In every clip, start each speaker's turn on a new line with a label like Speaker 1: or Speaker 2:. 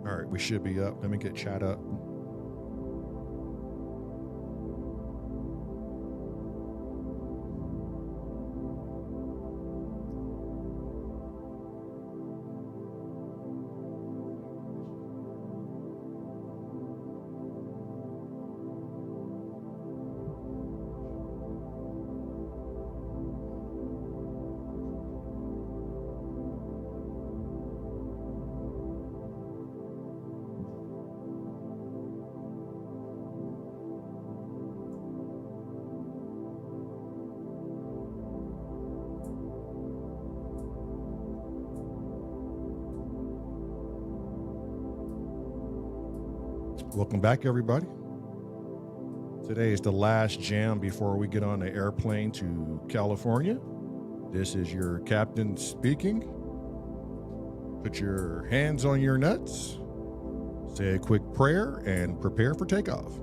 Speaker 1: All right, we should be up. Let me get chat up. Welcome back, everybody. Today is the last jam before we get on the airplane to California. This is your captain speaking. Put your hands on your nuts, say a quick prayer, and prepare for takeoff.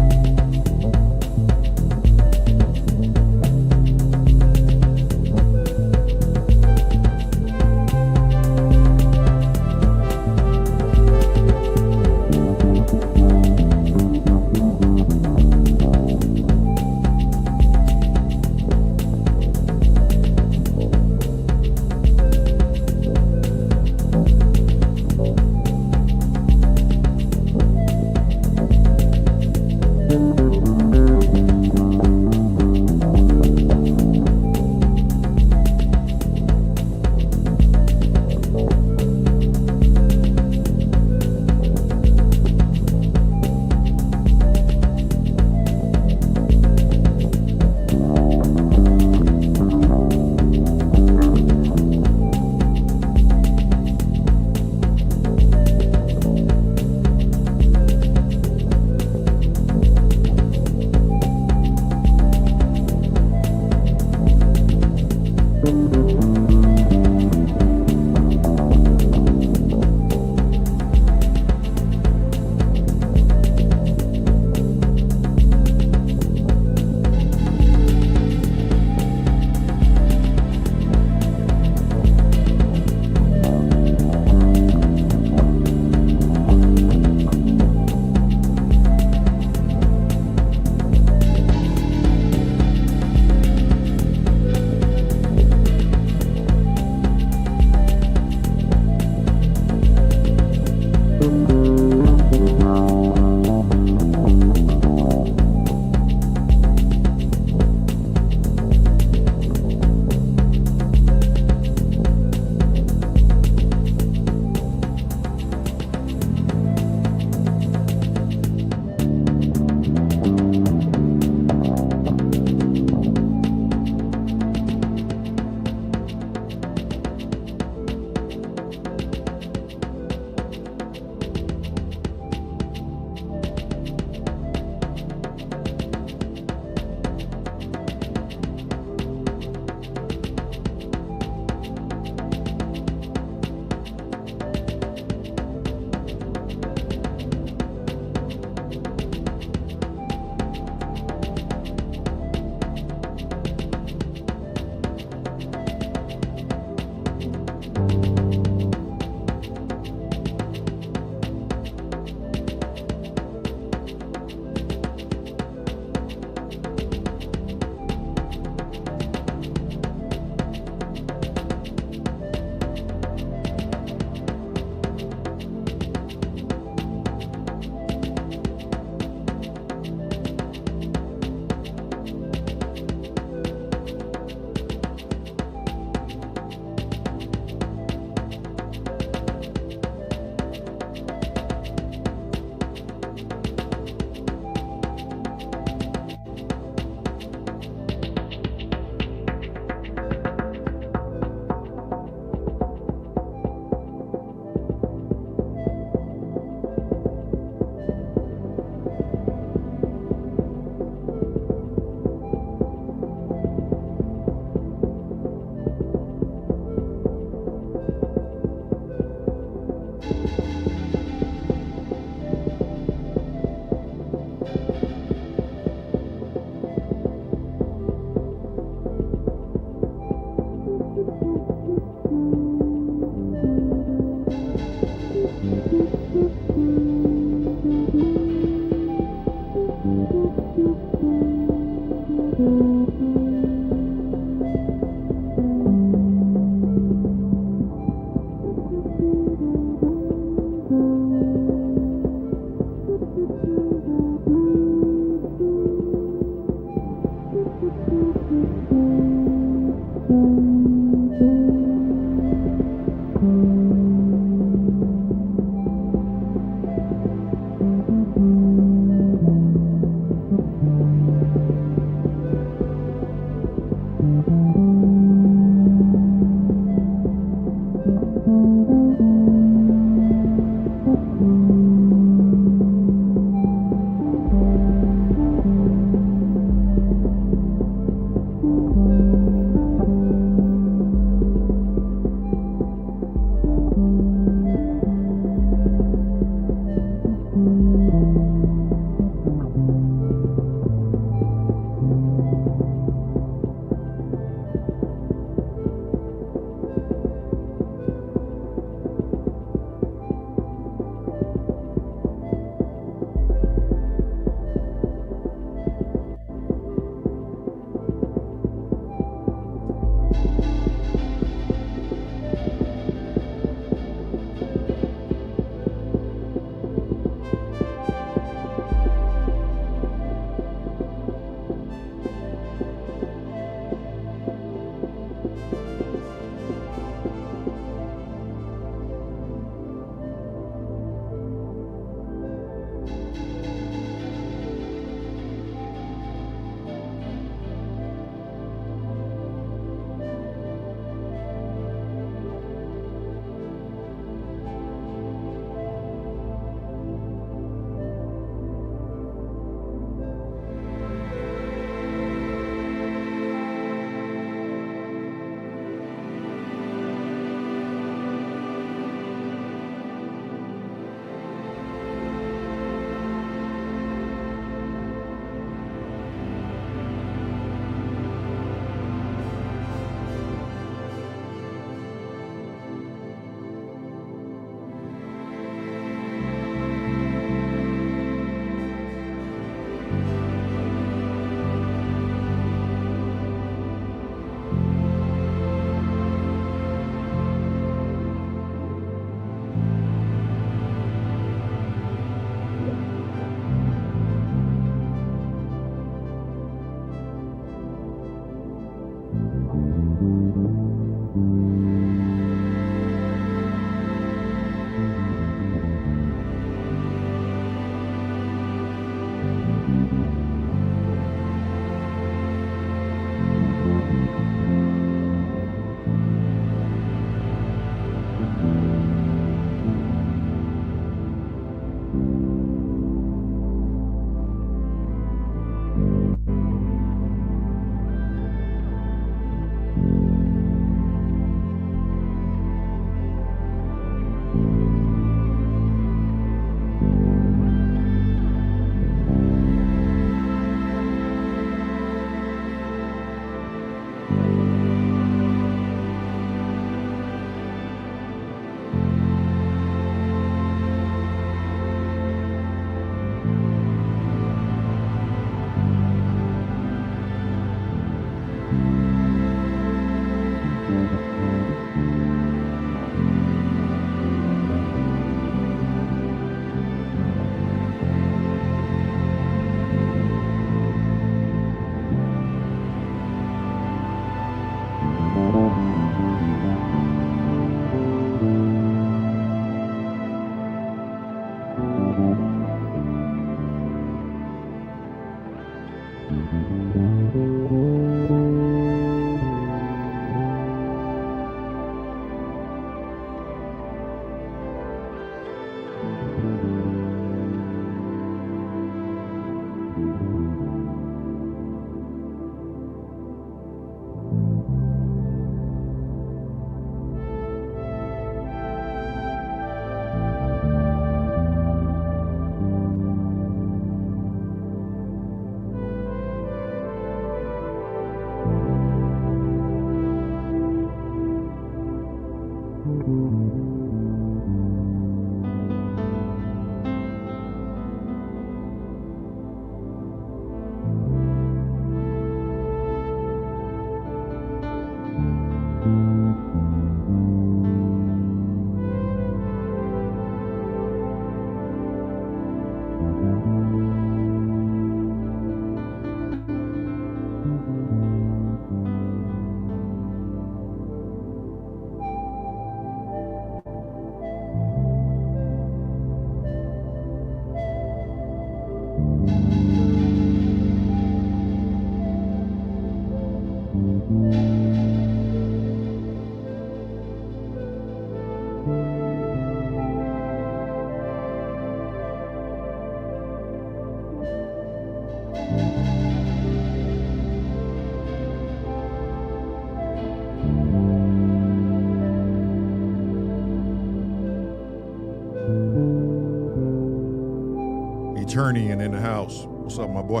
Speaker 1: Eternian in the house. What's up, my boy?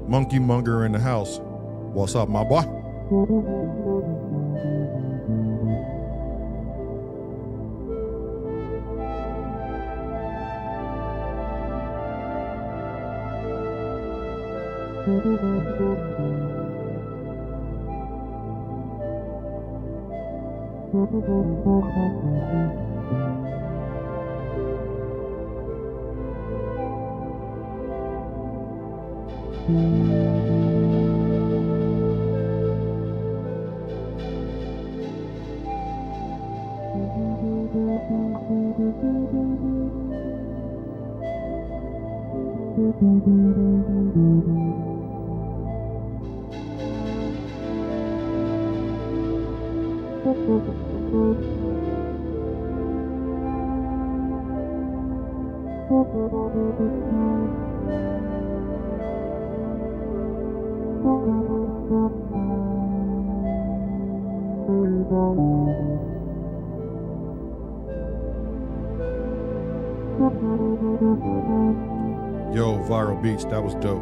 Speaker 1: Monkey Monger in the house. What's up, my boy? Yo, Viral Beats, that was dope.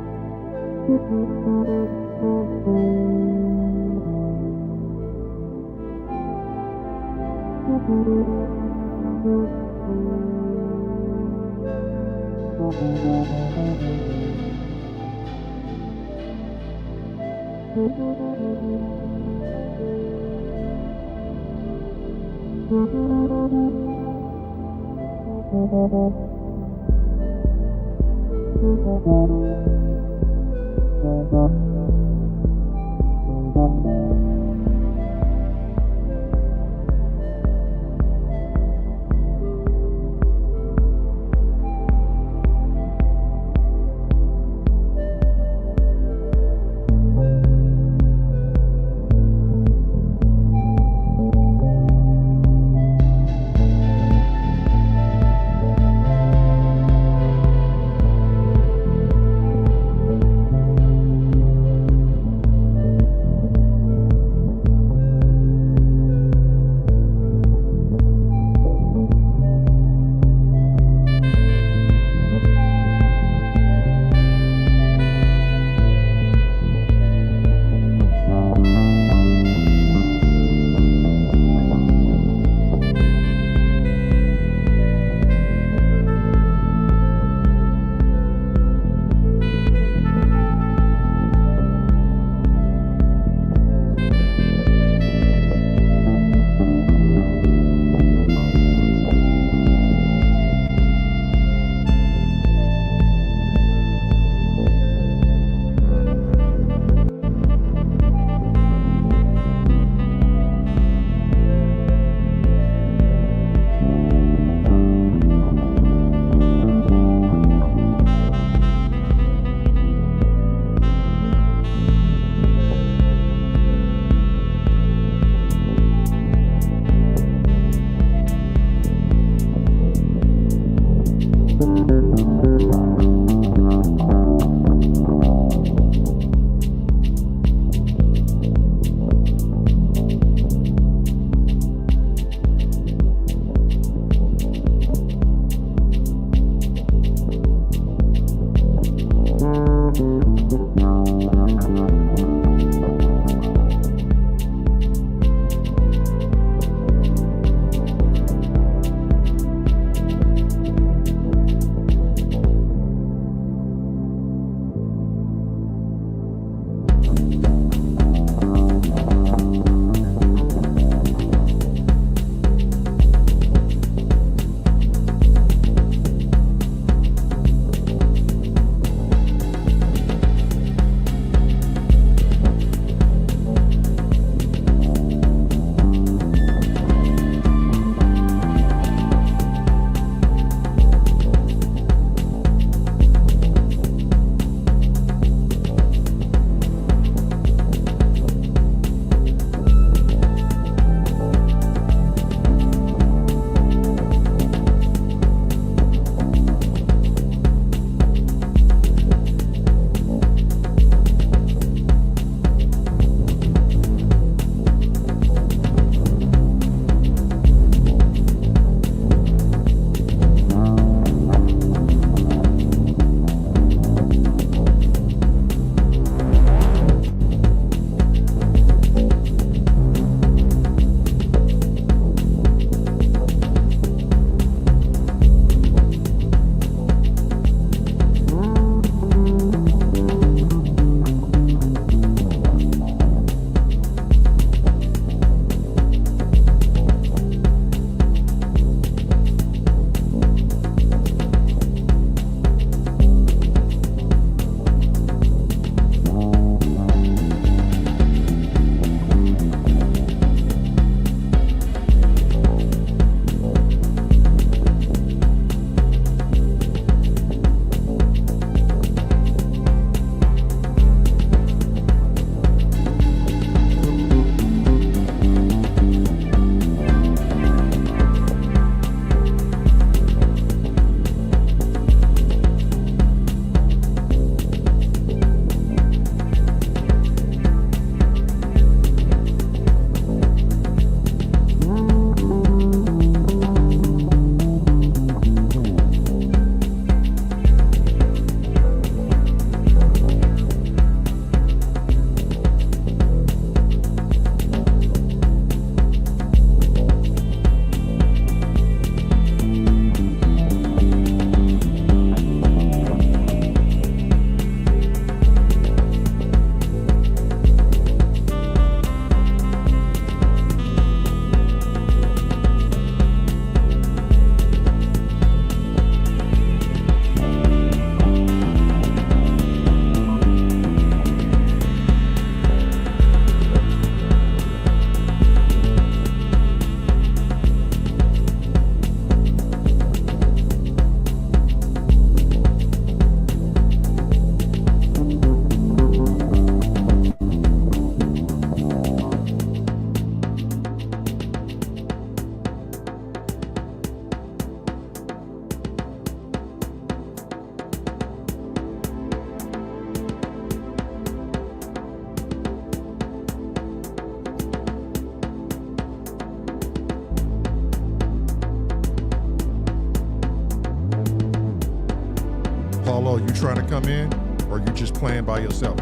Speaker 1: LO, you trying to come in, or you just playing by yourself?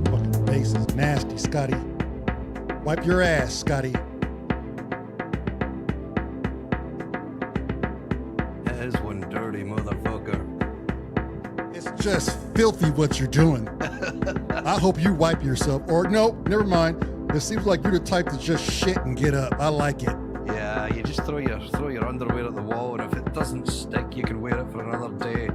Speaker 2: Fucking bass is nasty, Scotty. Wipe your ass, Scotty.
Speaker 3: That is one dirty motherfucker.
Speaker 2: It's just filthy what you're doing. I hope you wipe yourself. Or no, never mind. It seems like you're the type to just shit and get up. I like it.
Speaker 3: Yeah, you just throw your underwear at the wall, and if it doesn't stick, you can wear it for another day.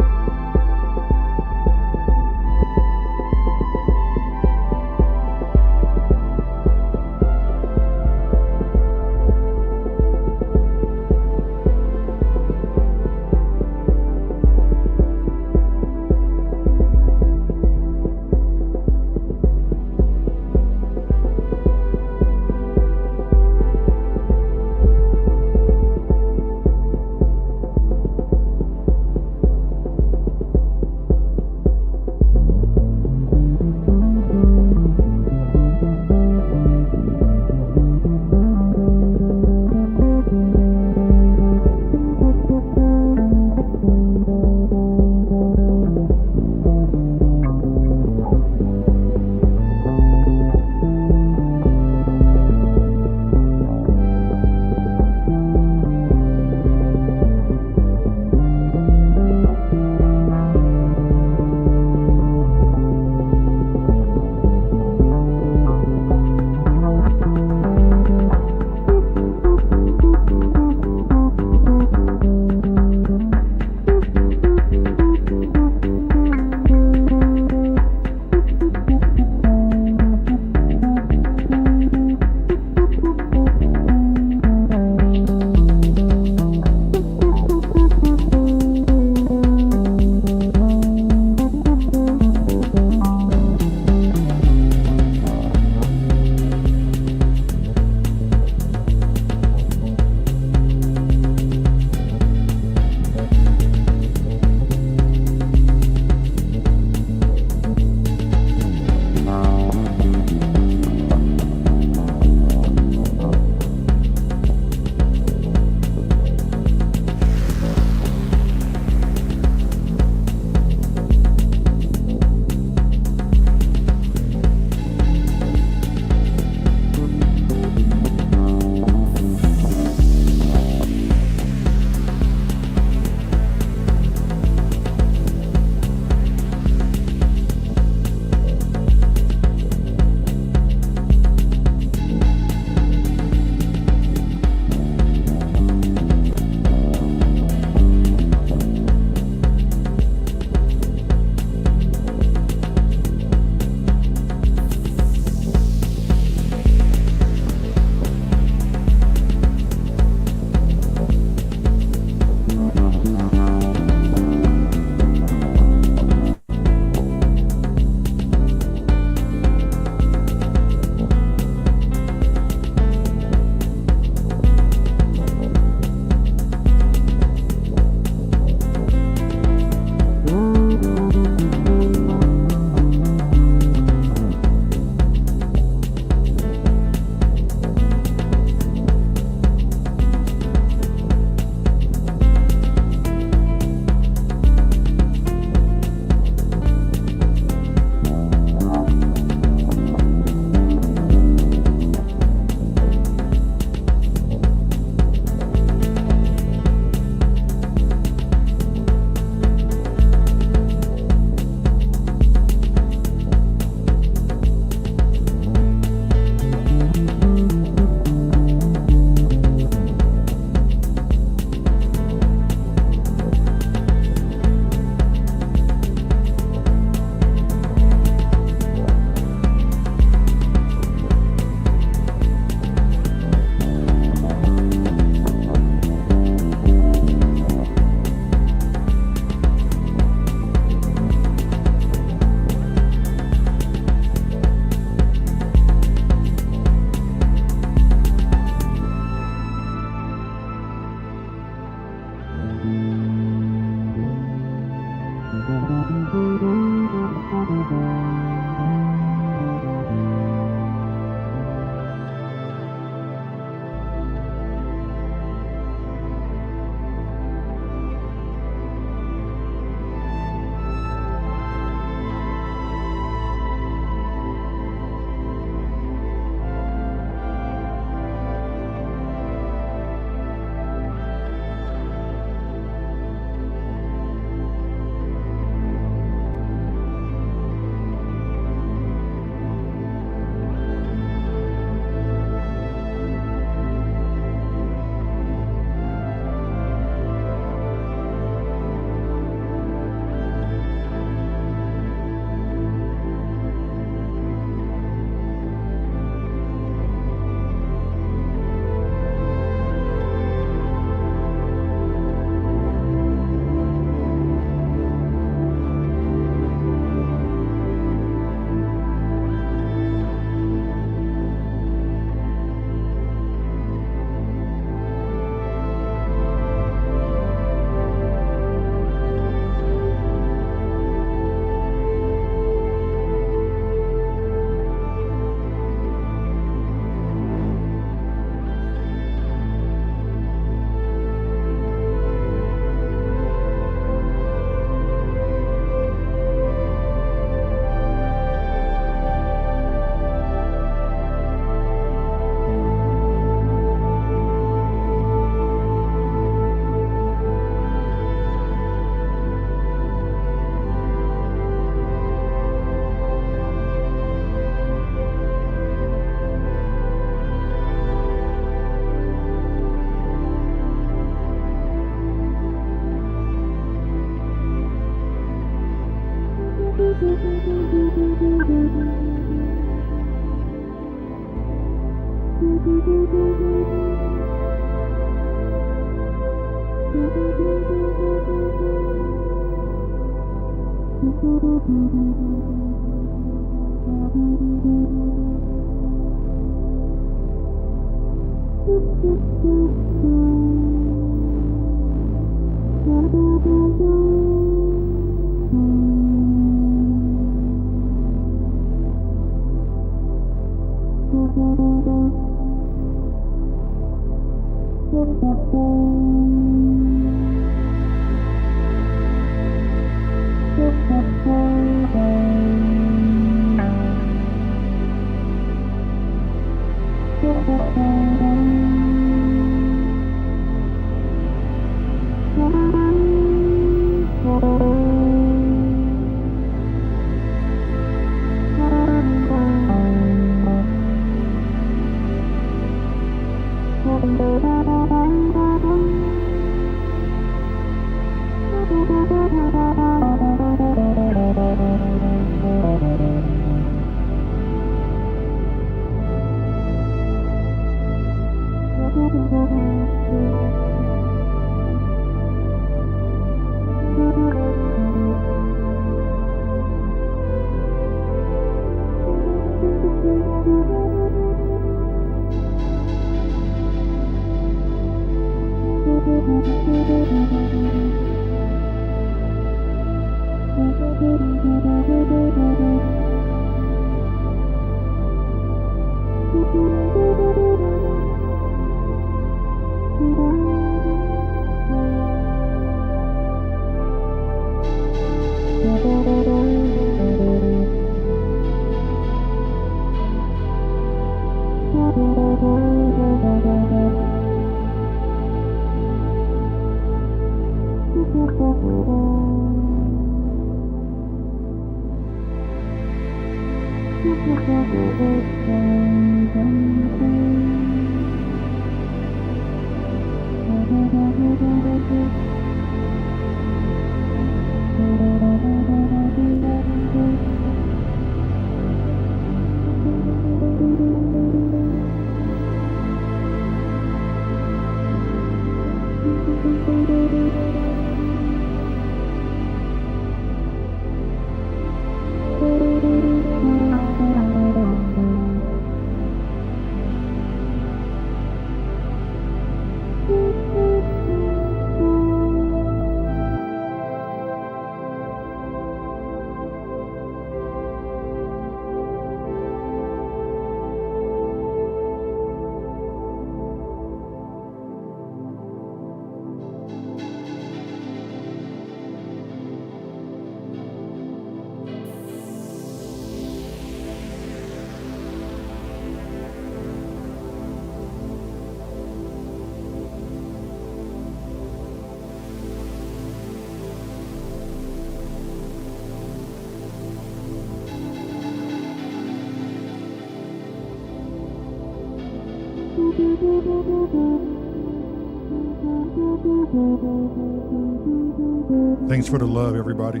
Speaker 1: Thanks for the love, everybody.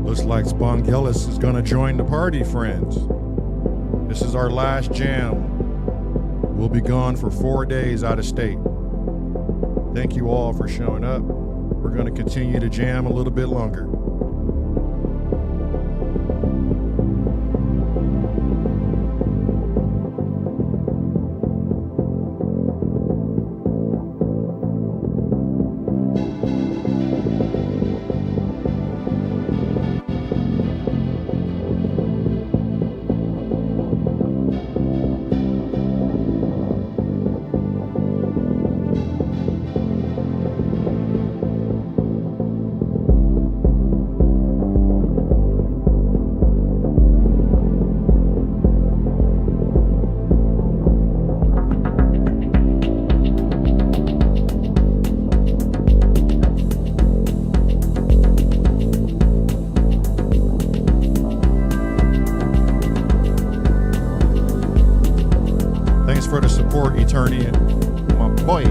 Speaker 1: Looks like Spongelis is going to join the party, friends. This is our last jam. We'll be gone for 4 days out of state. Thank you all for showing up. We're going to continue to jam a little bit longer. For the support, Eternian, my boy.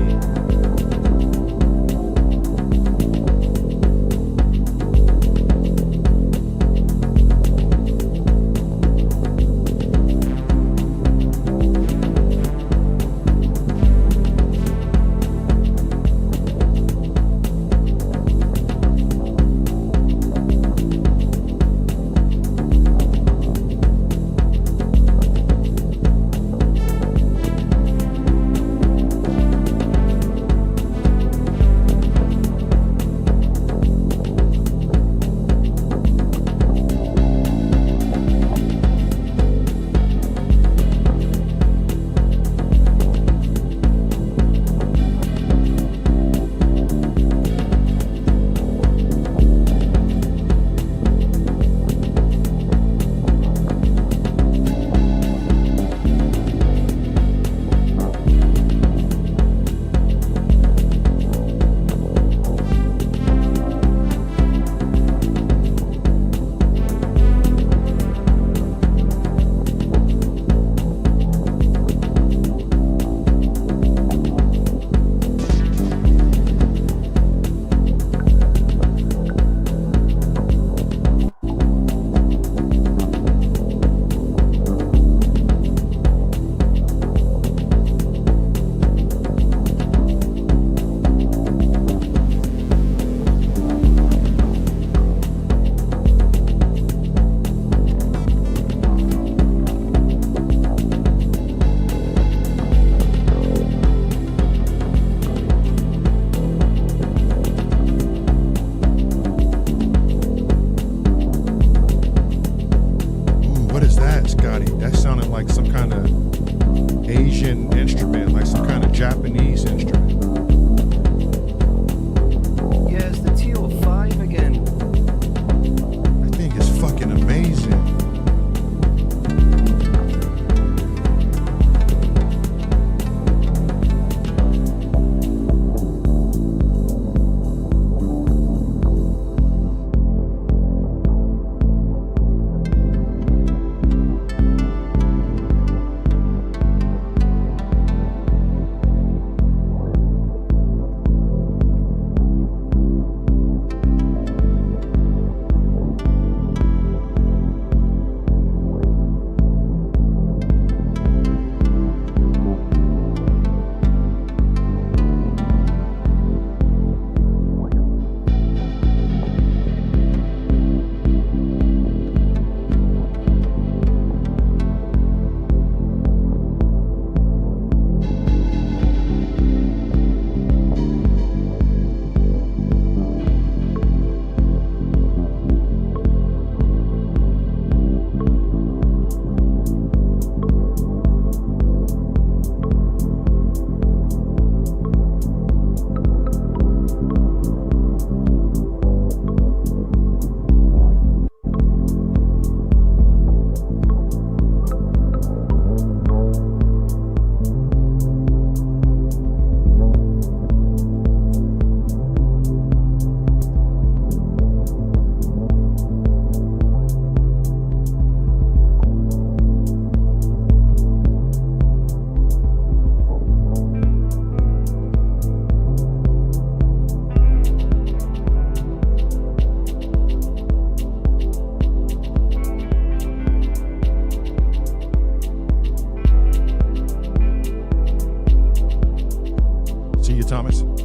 Speaker 1: comments?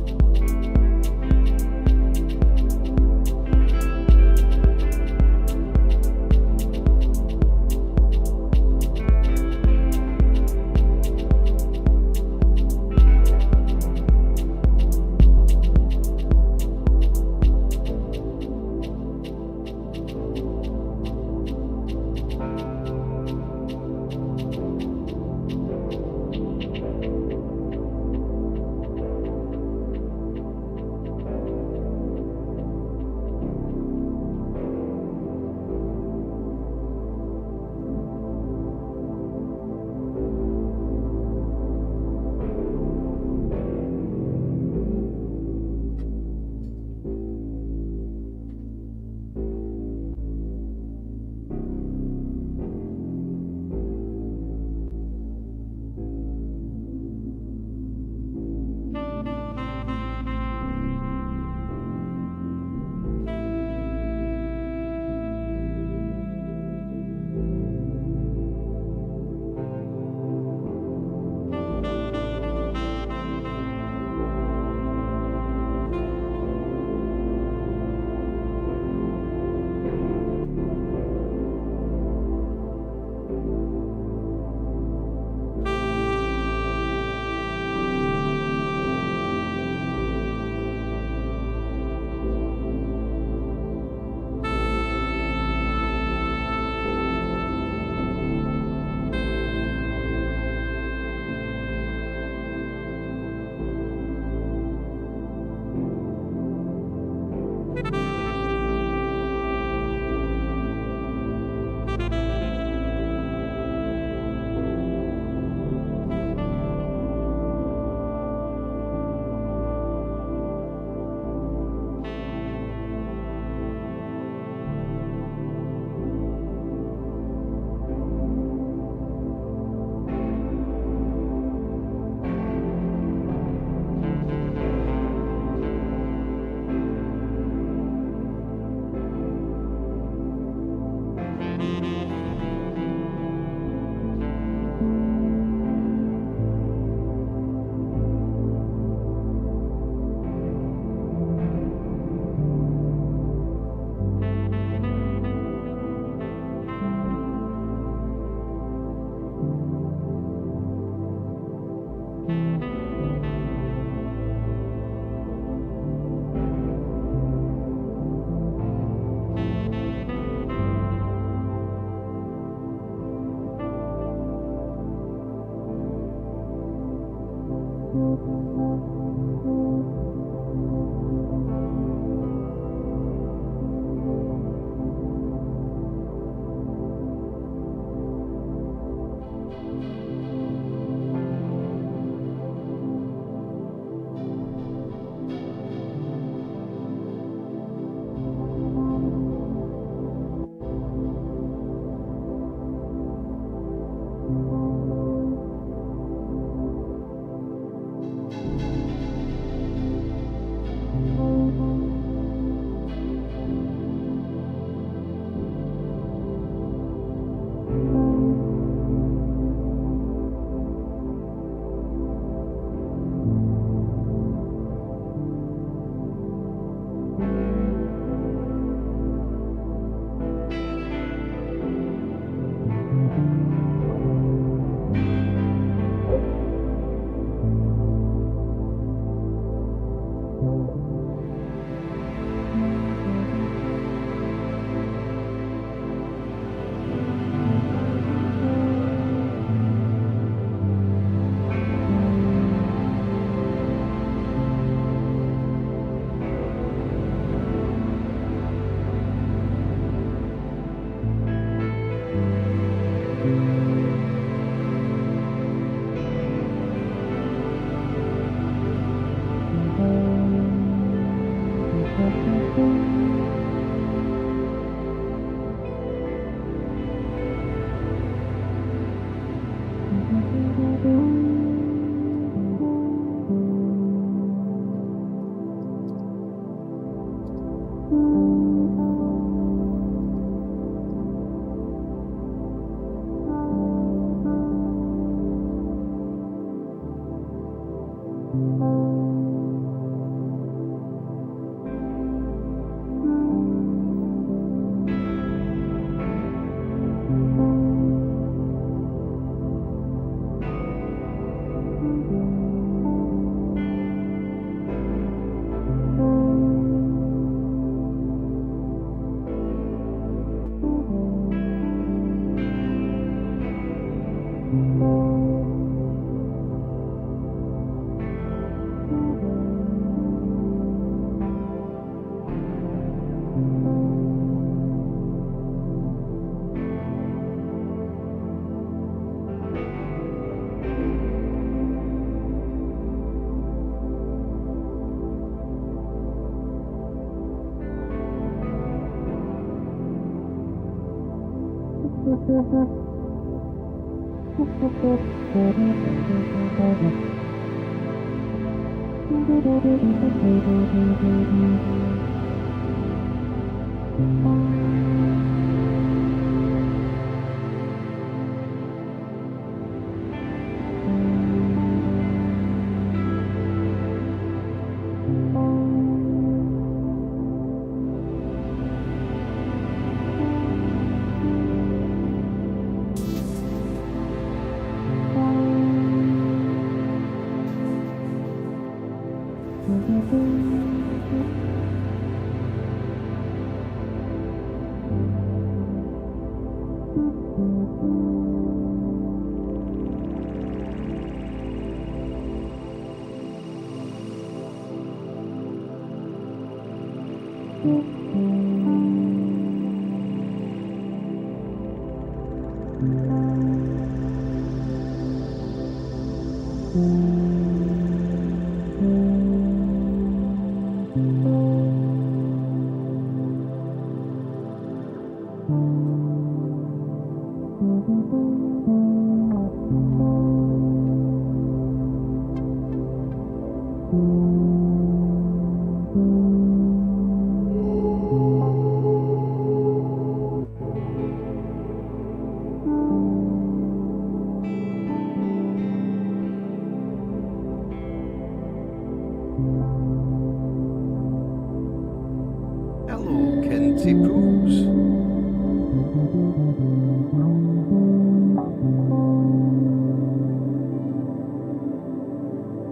Speaker 3: Hello, Kinty Poos.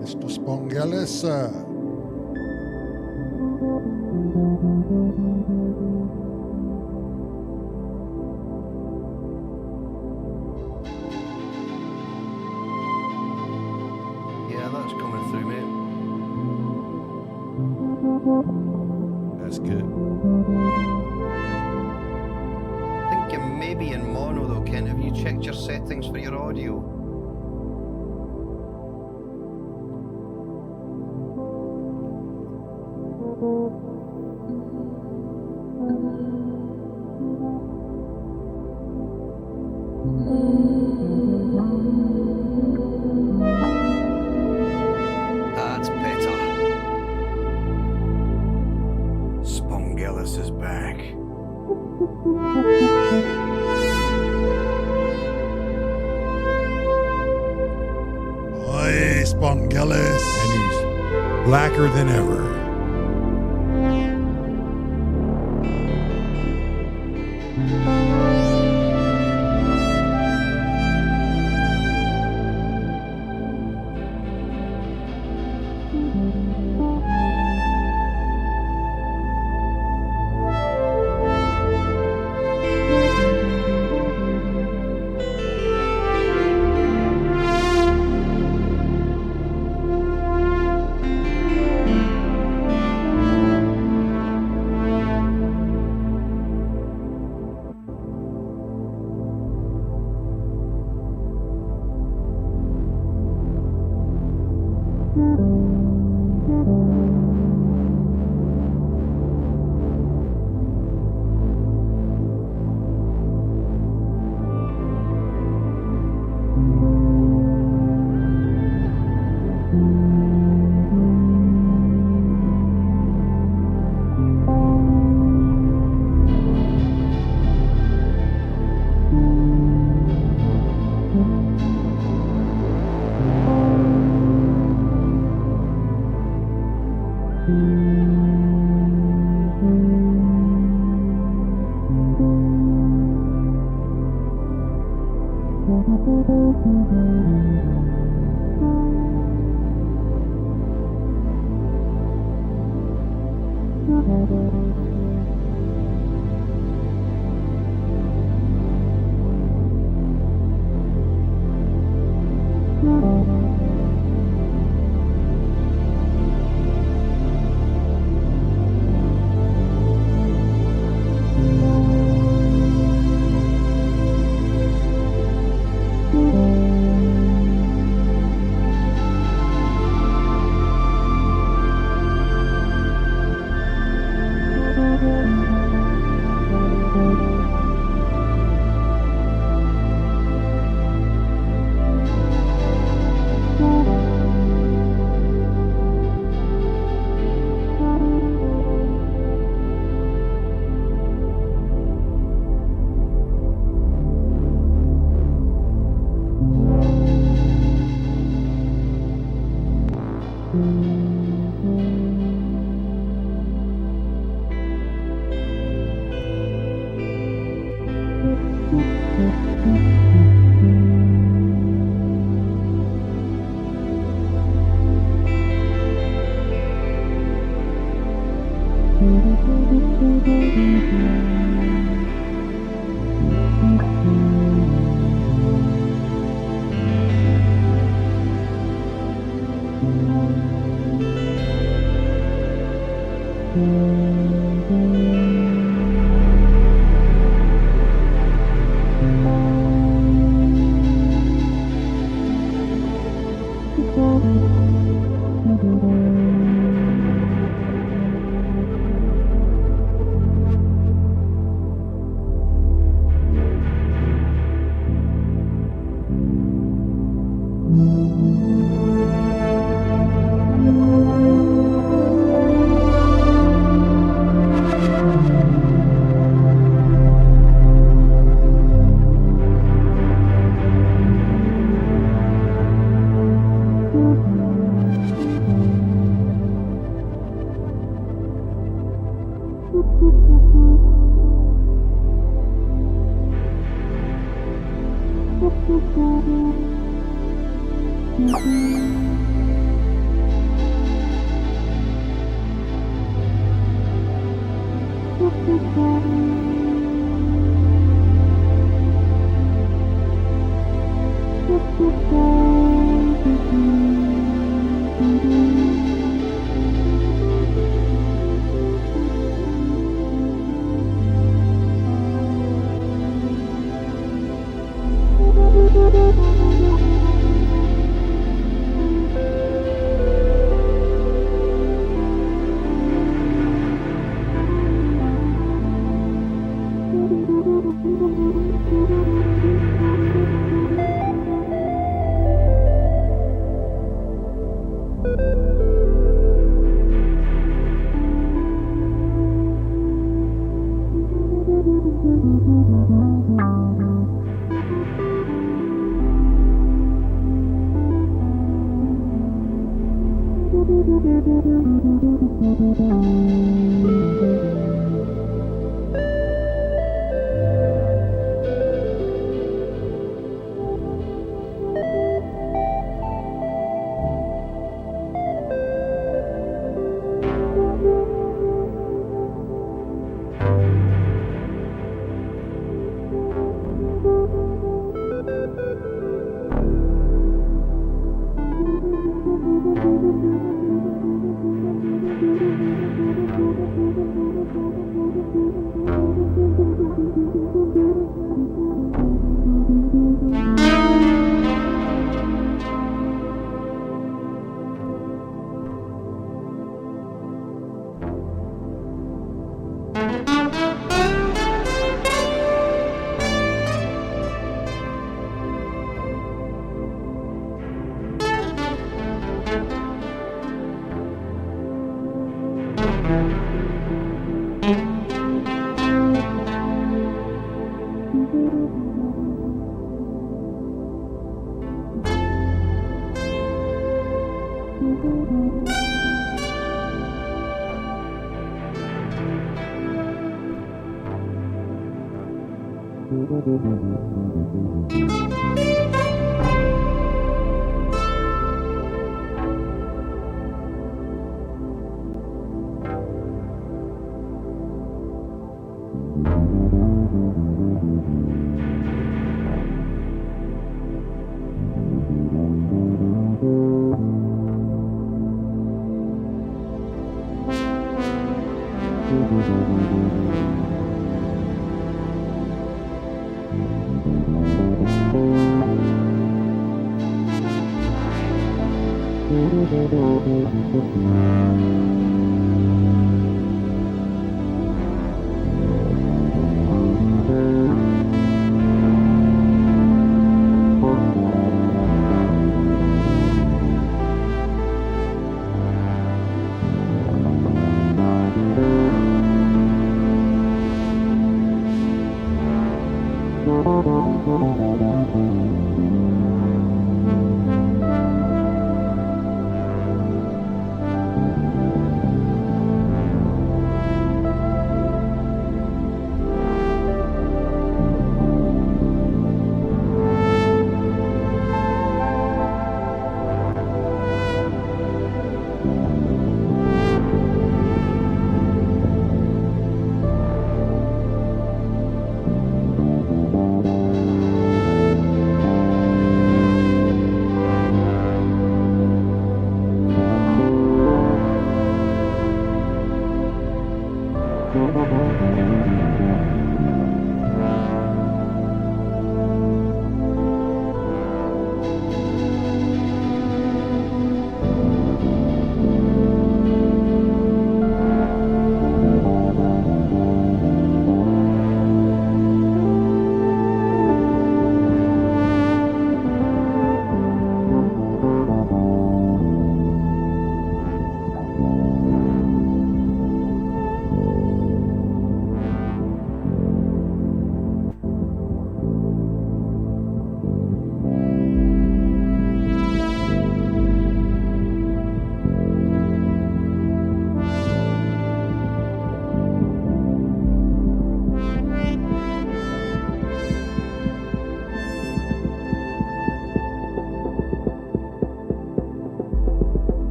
Speaker 2: Mr. Spongelis.
Speaker 3: Yeah, that's coming through, mate.
Speaker 1: That's good.
Speaker 3: I think you may be in mono though, Ken. Have you checked your settings for your audio? That's better. Spongelis is back.
Speaker 2: Oi, Spongelis.
Speaker 1: And he's blacker than ever.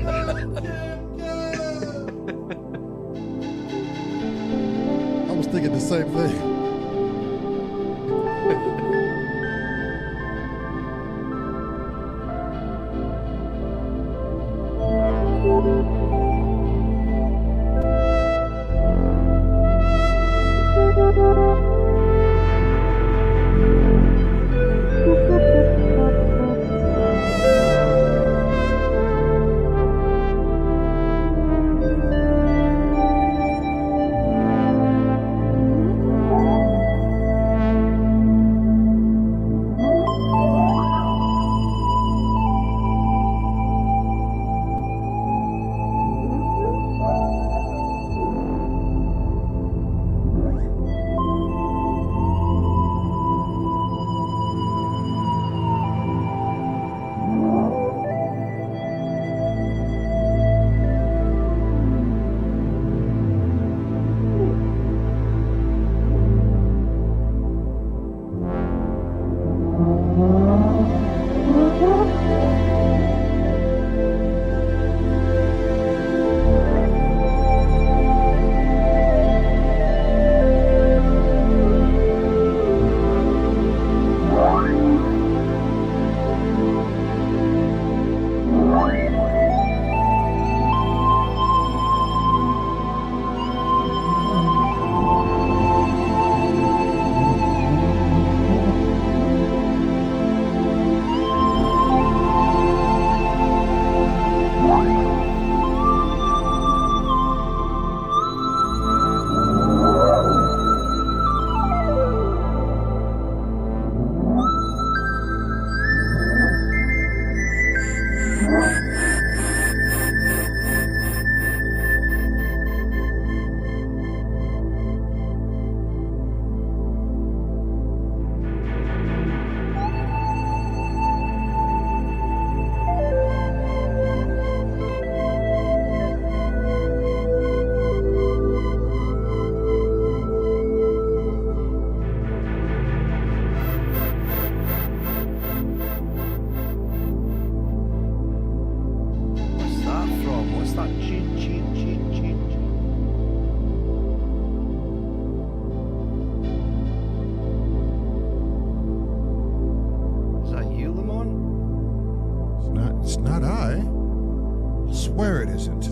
Speaker 2: I was thinking the same thing.
Speaker 1: It's not I. I swear it isn't.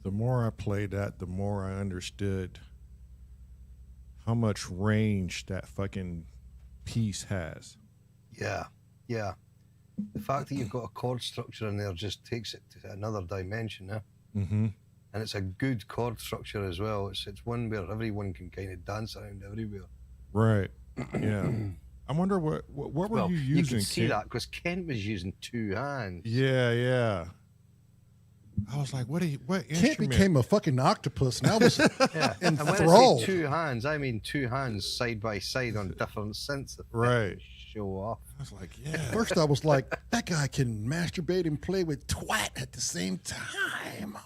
Speaker 1: The more I played that, the more I understood how much range that fucking piece has.
Speaker 3: Yeah, yeah. The fact that you've got a chord structure in there just takes it to another dimension, eh?
Speaker 1: Mm-hmm.
Speaker 3: And it's a good chord structure as well. It's one where everyone can kind of dance around everywhere.
Speaker 1: Right. Yeah. I wonder what were you using?
Speaker 3: You can see
Speaker 1: Kent?
Speaker 3: that because Kent was using two hands.
Speaker 1: Yeah. I was like, what
Speaker 2: Kent
Speaker 1: instrument?
Speaker 2: became a fucking octopus, and I was
Speaker 3: Yeah. And when I
Speaker 2: enthralled.
Speaker 3: say two hands, I mean two hands side by side on different synths.
Speaker 1: Right.
Speaker 3: Show off.
Speaker 1: I was like, yeah.
Speaker 2: At first, I was like, that guy can masturbate and play with twat at the same time.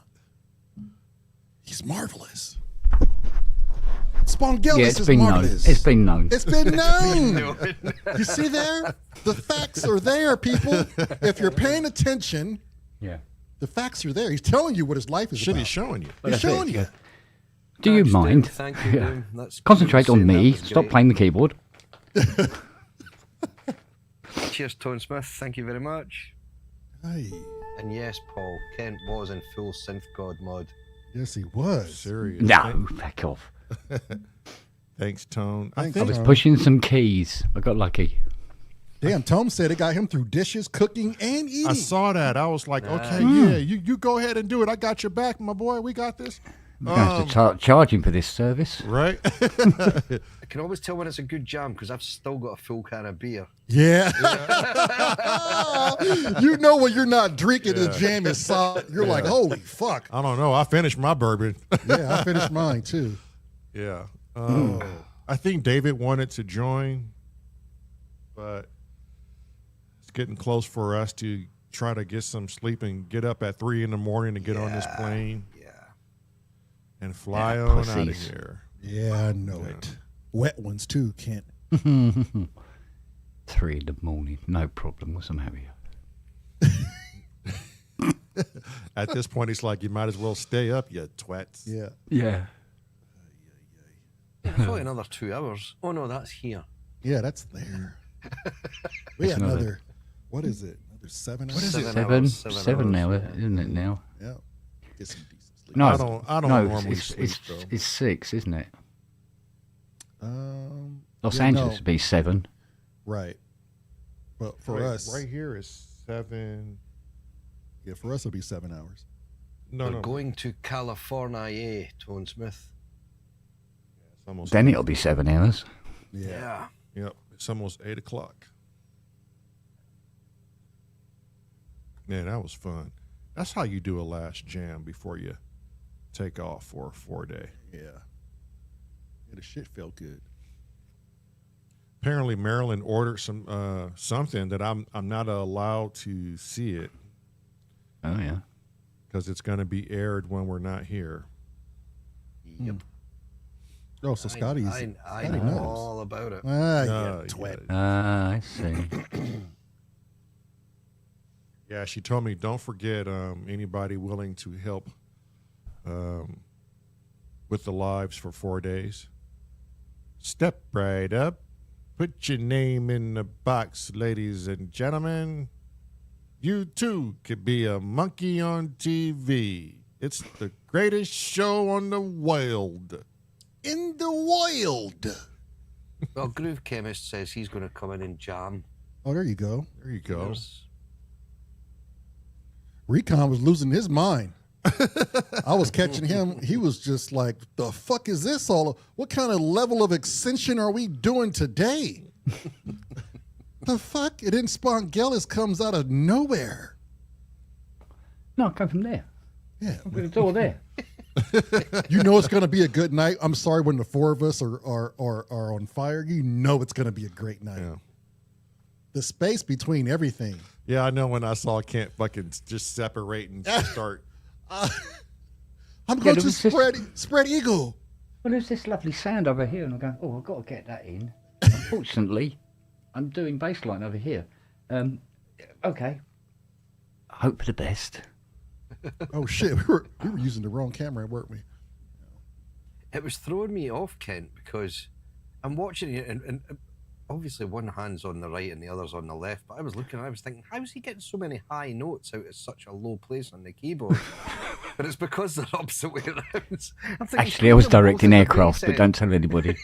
Speaker 2: He's marvelous. Spongelis
Speaker 4: Yeah, it's
Speaker 2: is
Speaker 4: been known.
Speaker 2: marvelous.
Speaker 4: It's been known.
Speaker 2: It's been known. You see there? The facts are there, people. If you're paying attention,
Speaker 4: Yeah.
Speaker 2: the facts are there. He's telling you what his life is
Speaker 1: Shit,
Speaker 2: about.
Speaker 1: he's showing you.
Speaker 2: He's showing you.
Speaker 4: Do you
Speaker 3: Thanks,
Speaker 4: mind?
Speaker 3: Doom. Thank you,
Speaker 4: Yeah.
Speaker 3: Doom. That's
Speaker 4: Concentrate
Speaker 3: cool.
Speaker 4: on me.
Speaker 3: That was
Speaker 4: Stop
Speaker 3: great.
Speaker 4: playing the keyboard.
Speaker 3: Cheers, Tone Smith. Thank you very much.
Speaker 2: Hey,
Speaker 3: And yes, Paul, Kent was in full synth god mode.
Speaker 2: yes, he was.
Speaker 1: Serious.
Speaker 4: No, back off.
Speaker 1: Thanks, Tone.
Speaker 2: Thanks,
Speaker 4: I was
Speaker 2: Tom.
Speaker 4: pushing some keys. I got lucky.
Speaker 2: Damn, Tom said it got him through dishes, cooking, and eating.
Speaker 1: I saw that. I was like, okay,
Speaker 4: Hmm.
Speaker 1: yeah, you go ahead and do it. I got your back, my boy. We got this.
Speaker 4: We're going to have to start charging for this service.
Speaker 1: Right?
Speaker 3: I can always tell when it's a good jam because I've still got a full can of beer.
Speaker 2: Yeah. You know when you're not drinking, the jam is solid. You're like, holy fuck.
Speaker 1: I don't know. I finished my bourbon.
Speaker 2: Yeah, I finished mine too.
Speaker 1: Yeah. I think David wanted to join, but it's getting close for us to try to get some sleep and get up at 3 a.m. to get on this plane
Speaker 3: Yeah.
Speaker 1: and fly
Speaker 4: Yeah,
Speaker 1: on out of
Speaker 4: pussies.
Speaker 1: here.
Speaker 2: Yeah, I know it. Wet ones too, Kent.
Speaker 4: 3 a.m. No problem. What's the matter?
Speaker 1: At this point, it's like you might as well stay up, you twats.
Speaker 2: Yeah.
Speaker 4: Yeah.
Speaker 3: Probably another 2 hours. Oh no, that's here.
Speaker 2: Yeah, that's there. We got
Speaker 4: another-
Speaker 2: another, what is it? Another 7 hours?
Speaker 1: What is it?
Speaker 4: 7 now,
Speaker 3: yeah.
Speaker 4: isn't it now?
Speaker 2: Yeah. Get some decent sleep.
Speaker 4: No,
Speaker 1: I don't
Speaker 4: no,
Speaker 1: normally
Speaker 4: it's,
Speaker 1: sleep,
Speaker 4: it's,
Speaker 1: though.
Speaker 4: it's 6, isn't it? Los
Speaker 2: yeah,
Speaker 4: Angeles
Speaker 2: no.
Speaker 4: would be 7.
Speaker 2: Right. But for
Speaker 1: right,
Speaker 2: us,
Speaker 1: right here is 7.
Speaker 2: yeah, for us it'll be 7 hours.
Speaker 1: No,
Speaker 3: We're
Speaker 1: no.
Speaker 3: going to California, Tone Smith.
Speaker 1: It's almost
Speaker 4: Then it'll be 7 hours.
Speaker 2: Yeah.
Speaker 1: Yep, it's almost 8 o'clock. Man, that was fun. That's how you do a last jam before you take off for a 4-day.
Speaker 2: Yeah. Yeah, the shit felt good.
Speaker 1: Apparently, Maryland ordered some something that I'm not allowed to see it
Speaker 4: Oh, yeah.
Speaker 1: because it's going to be aired when we're not here.
Speaker 3: Yep.
Speaker 2: Oh, so Scotty's.
Speaker 3: I
Speaker 2: Scotty
Speaker 3: know
Speaker 2: knows.
Speaker 3: all about it.
Speaker 2: Ah,
Speaker 1: Yeah,
Speaker 2: yeah, twat.
Speaker 4: I see.
Speaker 1: Yeah, she told me don't forget anybody willing to help with the lives for 4 days. Step right up. Put your name in the box, ladies and gentlemen. You too could be a monkey on TV. It's the greatest show on the world.
Speaker 2: In the wild.
Speaker 3: Well, Groove Chemist says he's going to come in and jam.
Speaker 2: Oh, there you go.
Speaker 1: There you go.
Speaker 3: There's-
Speaker 2: Recon was losing his mind. I was catching him. He was just like, the fuck is this all? What kind of level of extension are we doing today? The fuck? It didn't Spongelis comes out of nowhere.
Speaker 4: No, I come from there.
Speaker 2: Yeah.
Speaker 4: It's all there.
Speaker 2: You know it's going to be a good night. I'm sorry when the four of us are on fire. You know it's going to be a great night.
Speaker 1: Yeah.
Speaker 2: The space between everything.
Speaker 1: Yeah, I know when I saw Kent fucking just separate and just start.
Speaker 2: I'm going
Speaker 4: it
Speaker 2: to
Speaker 4: was just-
Speaker 2: spread eagle.
Speaker 4: Well, there's this lovely sound over here, and I'm going, oh, I've got to get that in. Unfortunately, I'm doing baseline over here. Okay. Hope for the best.
Speaker 2: Oh shit, we were using the wrong camera, weren't we?
Speaker 3: It was throwing me off, Kent, because I'm watching it, and obviously one hand's on the right and the other's on the left. But I was looking, and I was thinking, how is he getting so many high notes out of such a low place on the keyboard? But it's because they're opposite way around. I'm thinking,
Speaker 4: Actually, I was
Speaker 3: put them both
Speaker 4: directing
Speaker 3: in the
Speaker 4: aircraft,
Speaker 3: bass
Speaker 4: but
Speaker 3: end.
Speaker 4: don't tell anybody.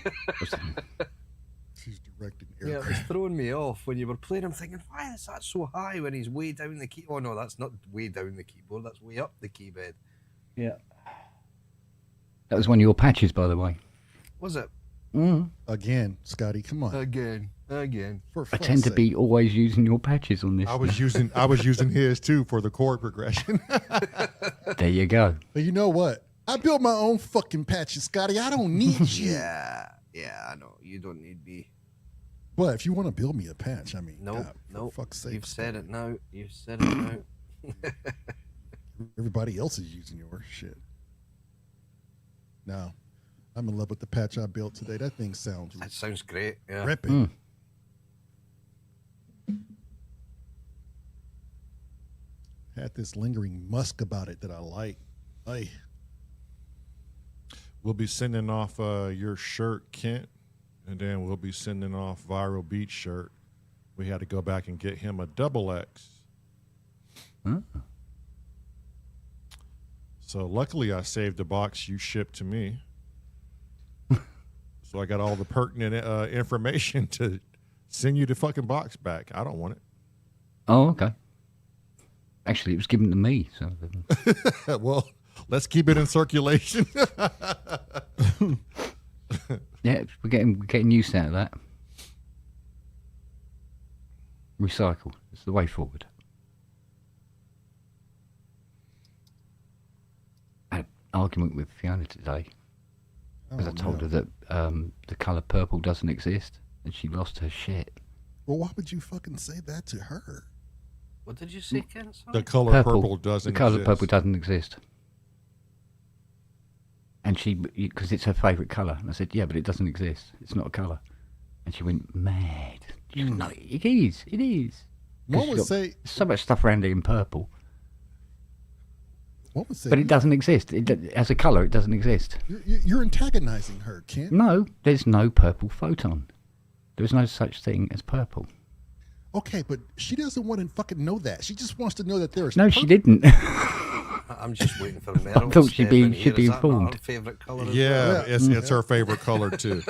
Speaker 2: She's directing
Speaker 3: Yeah, it
Speaker 2: aircraft.
Speaker 3: was throwing me off when you were playing. I'm thinking, why is that so high when he's way down the key? Oh no, that's not way down the keyboard. That's way up the keyboard.
Speaker 4: Yeah. That was one of your patches, by the way.
Speaker 3: Was it?
Speaker 2: Again, Scotty, come on.
Speaker 3: Again.
Speaker 2: For
Speaker 4: I
Speaker 2: fuck's
Speaker 4: tend to
Speaker 2: sake.
Speaker 4: be always using your patches on this.
Speaker 1: I was using his too for the chord progression.
Speaker 4: There you go.
Speaker 2: But you know what? I built my own fucking patches, Scotty. I don't need you.
Speaker 3: Yeah, I know. You don't need me.
Speaker 2: But if you want to build me a patch, I mean,
Speaker 3: No,
Speaker 2: God, for
Speaker 3: no.
Speaker 2: fuck's sake.
Speaker 3: You've said it now. You've said it now.
Speaker 2: Everybody else is using your shit. No. I'm in love with the patch I built today. That thing sounds
Speaker 3: That sounds great. Yeah.
Speaker 2: ripping. Had this lingering musk about it that I like. Ay.
Speaker 1: We'll be sending off your shirt, Kent, and then we'll be sending off Viral Beach shirt. We had to go back and get him a XX.
Speaker 4: Huh?
Speaker 1: So luckily I saved the box you shipped to me. So I got all the pertinent information to send you the fucking box back. I don't want it.
Speaker 4: Oh, okay. Actually, it was given to me. So
Speaker 1: Well, let's keep it in circulation.
Speaker 4: yeah, we're getting use out of that. Recycle. It's the way forward. I had an argument with Fiona today because I told her that the colour purple doesn't exist, and she lost her shit.
Speaker 2: Well, why would you fucking say that to her?
Speaker 3: What did you say, Ken? Sorry?
Speaker 1: The color purple doesn't
Speaker 4: The colour
Speaker 1: exist.
Speaker 4: purple doesn't exist. And she, because it's her favourite colour. And I said, yeah, but it doesn't exist. It's not a colour. And she went mad. She went, no, it is. It is.
Speaker 2: One would say,
Speaker 4: So much stuff around it in purple.
Speaker 2: one would say,
Speaker 4: But it doesn't exist. As a colour, it doesn't exist.
Speaker 2: you're antagonizing her, Kent.
Speaker 4: No, there's no purple photon. There's no such thing as purple.
Speaker 2: Okay, but she doesn't want to fucking know that. She just wants to know that there is.
Speaker 4: No, she didn't.
Speaker 3: I'm just waiting for Meryl.
Speaker 4: thought
Speaker 3: to
Speaker 4: she'd
Speaker 3: step
Speaker 4: be-
Speaker 3: in
Speaker 4: should
Speaker 3: here.
Speaker 4: be
Speaker 3: Is that not
Speaker 4: informed.
Speaker 3: her favourite colour? as
Speaker 1: Yeah,
Speaker 3: well?
Speaker 1: it's her favorite color too.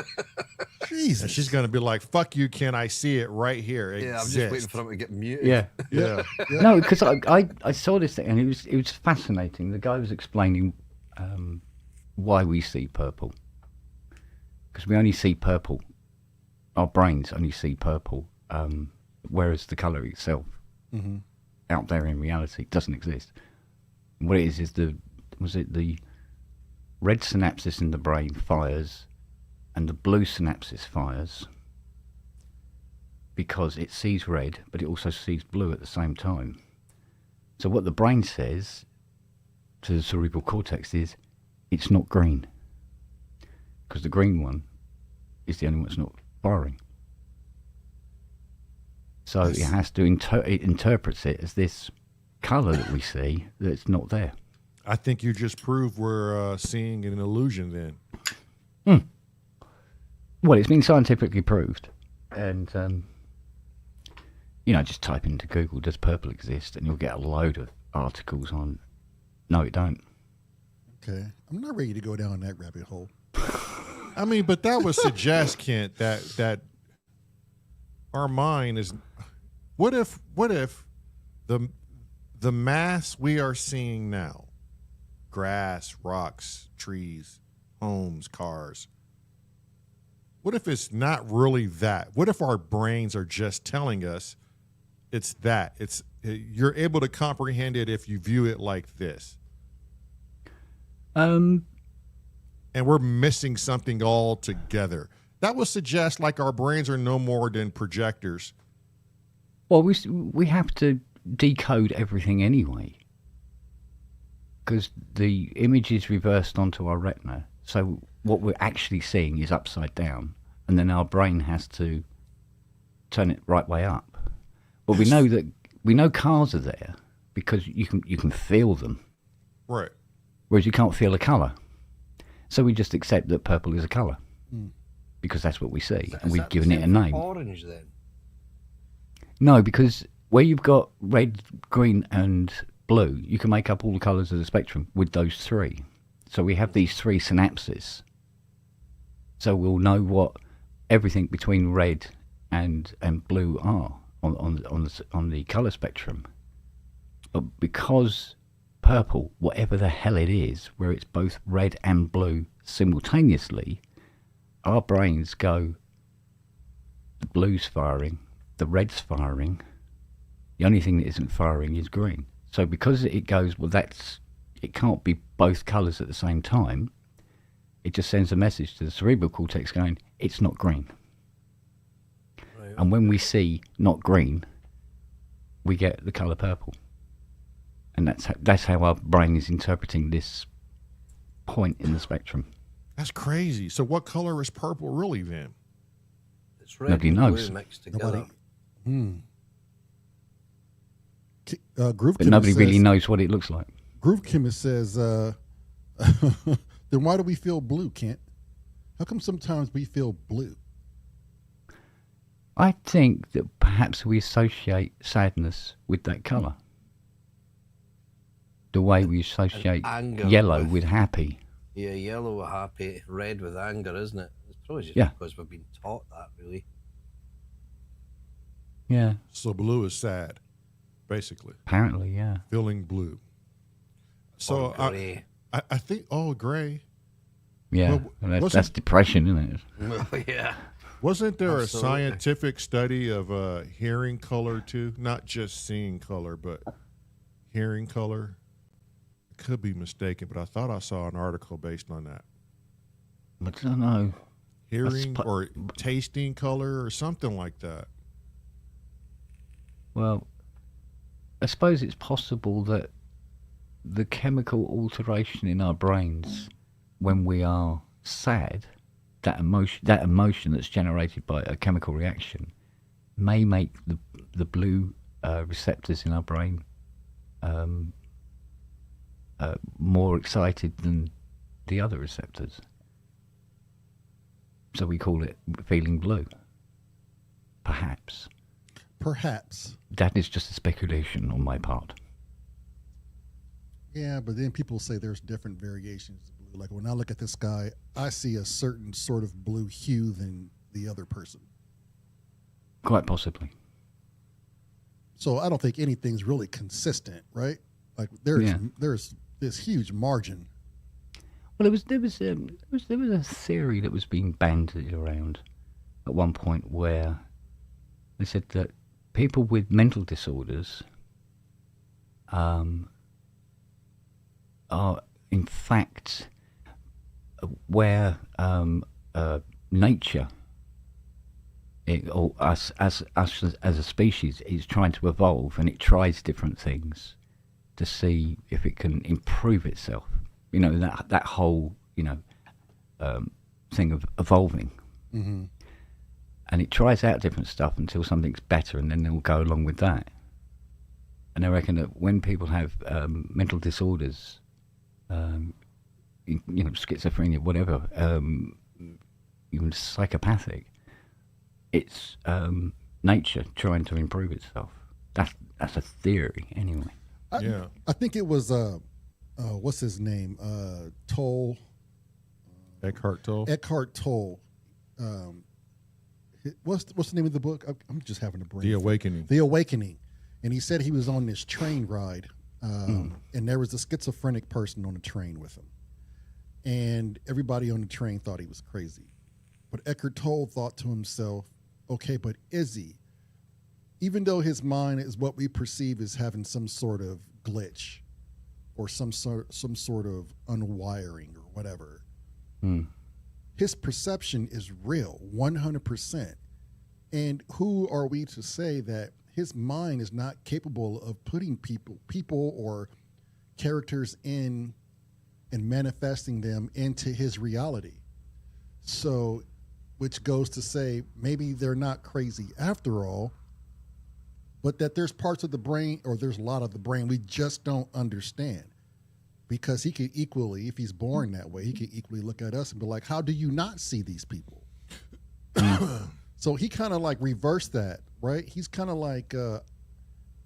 Speaker 2: Jesus.
Speaker 1: And she's going to be like, fuck you, Ken. I see it right here. It
Speaker 3: Yeah, I'm just
Speaker 1: exists.
Speaker 3: waiting for him to get muted.
Speaker 4: Yeah.
Speaker 1: Yeah.
Speaker 4: No, because I saw this thing and it was fascinating. The guy was explaining why we see purple. Because we only see purple. Our brains only see purple, whereas the colour itself, out there in reality, doesn't exist. What it is the red synapses in the brain fires, and the blue synapses fires because it sees red, but it also sees blue at the same time. So what the brain says to the cerebral cortex is, it's not green, because the green one is the only one that's not firing. So it has to it interprets it as this colour that we see that's not there.
Speaker 1: I think you just proved we're seeing an illusion then.
Speaker 4: Well, it's been scientifically proved, and just type into Google, does purple exist, and you'll get a load of articles on, no, it don't.
Speaker 2: Okay, I'm not ready to go down that rabbit hole.
Speaker 1: I mean, but that would suggest, Kent, that our mind is. What if the mass we are seeing now, grass, rocks, trees, homes, cars, what if it's not really that? What if our brains are just telling us it's that? You're able to comprehend it if you view it like this. And we're missing something altogether. That would suggest like our brains are no more than projectors.
Speaker 4: Well, we have to decode everything anyway, because the image is reversed onto our retina. So what we're actually seeing is upside down, and then our brain has to turn it right way up. But we know cars are there because you can feel them,
Speaker 1: Right.
Speaker 4: whereas you can't feel a colour. So we just accept that purple is a colour because that's what we see, and we've given it a name.
Speaker 3: Orange then.
Speaker 4: No, because where you've got red, green, and blue, you can make up all the colours of the spectrum with those three. So we have these three synapses. So we'll know what everything between red and blue are on the colour spectrum. But because purple, whatever the hell it is, where it's both red and blue simultaneously, our brains go, the blue's firing, the red's firing, the only thing that isn't firing is green. So because it goes, well, it can't be both colours at the same time, it just sends a message to the cerebral cortex going, it's not green.
Speaker 3: Right.
Speaker 4: And when we see not green, we get the colour purple. And that's how our brain is interpreting this point in the spectrum.
Speaker 1: That's crazy. So what color is purple really then?
Speaker 3: It's red
Speaker 4: Nobody
Speaker 3: and
Speaker 4: knows.
Speaker 3: blue mixed together.
Speaker 2: Groove
Speaker 4: But
Speaker 2: Chemist
Speaker 4: nobody
Speaker 2: says,
Speaker 4: really knows what it looks like.
Speaker 2: Groove Chemist says, then why do we feel blue, Kent? How come sometimes we feel blue?
Speaker 4: I think that perhaps we associate sadness with that colour. The way we associate
Speaker 3: anger
Speaker 4: yellow with happy.
Speaker 3: Yeah, yellow with happy, red with anger, isn't it? It's probably just
Speaker 4: Yeah.
Speaker 3: because we've been taught that, really.
Speaker 4: Yeah,
Speaker 1: So blue is sad, basically.
Speaker 4: apparently, yeah.
Speaker 1: Feeling blue. So
Speaker 3: Or grey.
Speaker 1: I think, gray.
Speaker 4: Yeah,
Speaker 1: Well,
Speaker 4: well,
Speaker 1: wasn't-
Speaker 4: that's depression, isn't it?
Speaker 3: Yeah.
Speaker 1: Wasn't there
Speaker 3: Absolutely.
Speaker 1: a scientific study of hearing color too? Not just seeing color, but hearing color? I could be mistaken, but I thought I saw an article based on that.
Speaker 4: I don't know.
Speaker 1: Hearing
Speaker 4: spo-
Speaker 1: or tasting color or something like that.
Speaker 4: Well, I suppose it's possible that the chemical alteration in our brains when we are sad, that emotion that's generated by a chemical reaction, may make the blue receptors in our brain more excited than the other receptors. So we call it feeling blue. Perhaps.
Speaker 2: Perhaps.
Speaker 4: That is just a speculation on my part.
Speaker 2: Yeah, but then people say there's different variations of blue. Like when I look at the sky, I see a certain sort of blue hue than the other person.
Speaker 4: Quite possibly.
Speaker 2: So I don't think anything's really consistent, right? Like there's
Speaker 4: Yeah.
Speaker 2: there's this huge margin.
Speaker 4: Well, there was a theory that was being bandied around at one point where they said that people with mental disorders are in fact where nature or us as a species is trying to evolve, and it tries different things to see if it can improve itself. You know, that whole thing of evolving.
Speaker 2: Mm-hmm.
Speaker 4: And it tries out different stuff until something's better, and then they'll go along with that. And I reckon that when people have mental disorders, schizophrenia, whatever, even psychopathic, it's nature trying to improve itself. That's a theory, anyway.
Speaker 1: Yeah.
Speaker 2: I think it was what's his name? Toll.
Speaker 1: Eckhart Tolle.
Speaker 2: Eckhart Tolle. What's the name of the book? I'm just having a brain.
Speaker 1: The Awakening.
Speaker 2: The Awakening. And he said he was on this train ride, and there was a schizophrenic person on the train with him. And everybody on the train thought he was crazy. But Eckhart Tolle thought to himself, okay, but is he? Even though his mind is what we perceive as having some sort of glitch or some sort of unwiring or whatever, his perception is real, 100%. And who are we to say that his mind is not capable of putting people or characters in and manifesting them into his reality? So, which goes to say maybe they're not crazy after all, but that there's parts of the brain, or there's a lot of the brain we just don't understand. Because he could equally, if he's born that way, he could equally look at us and be like, how do you not see these people? So he kind of like reversed that, right? He's kind of like,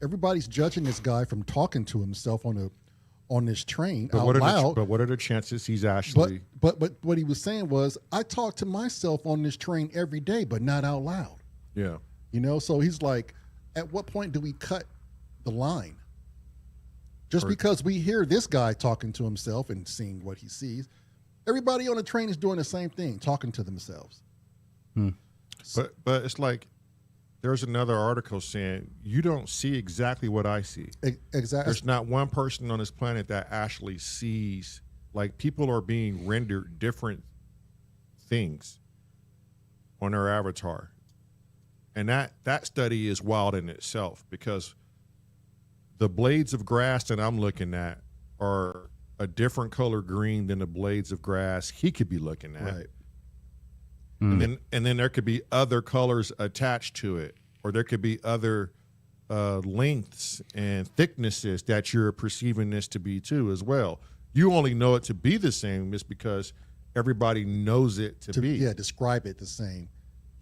Speaker 2: everybody's judging this guy from talking to himself on this train out loud.
Speaker 1: But what are the chances he's actually?
Speaker 2: But what he was saying was, I talk to myself on this train every day, but not out loud.
Speaker 1: Yeah.
Speaker 2: You know, so he's like, at what point do we cut the line? Just because we hear this guy talking to himself and seeing what he sees, everybody on the train is doing the same thing, talking to themselves.
Speaker 1: But it's like there's another article saying you don't see exactly what I see.
Speaker 2: Exactly.
Speaker 1: There's not one person on this planet that actually sees, like, people are being rendered different things on their avatar. And that study is wild in itself, because the blades of grass that I'm looking at are a different color green than the blades of grass he could be looking at.
Speaker 2: Right.
Speaker 1: And then there could be other colors attached to it, or there could be other lengths and thicknesses that you're perceiving this to be too as well. You only know it to be the same just because everybody knows it to be.
Speaker 2: Yeah, describe it the same.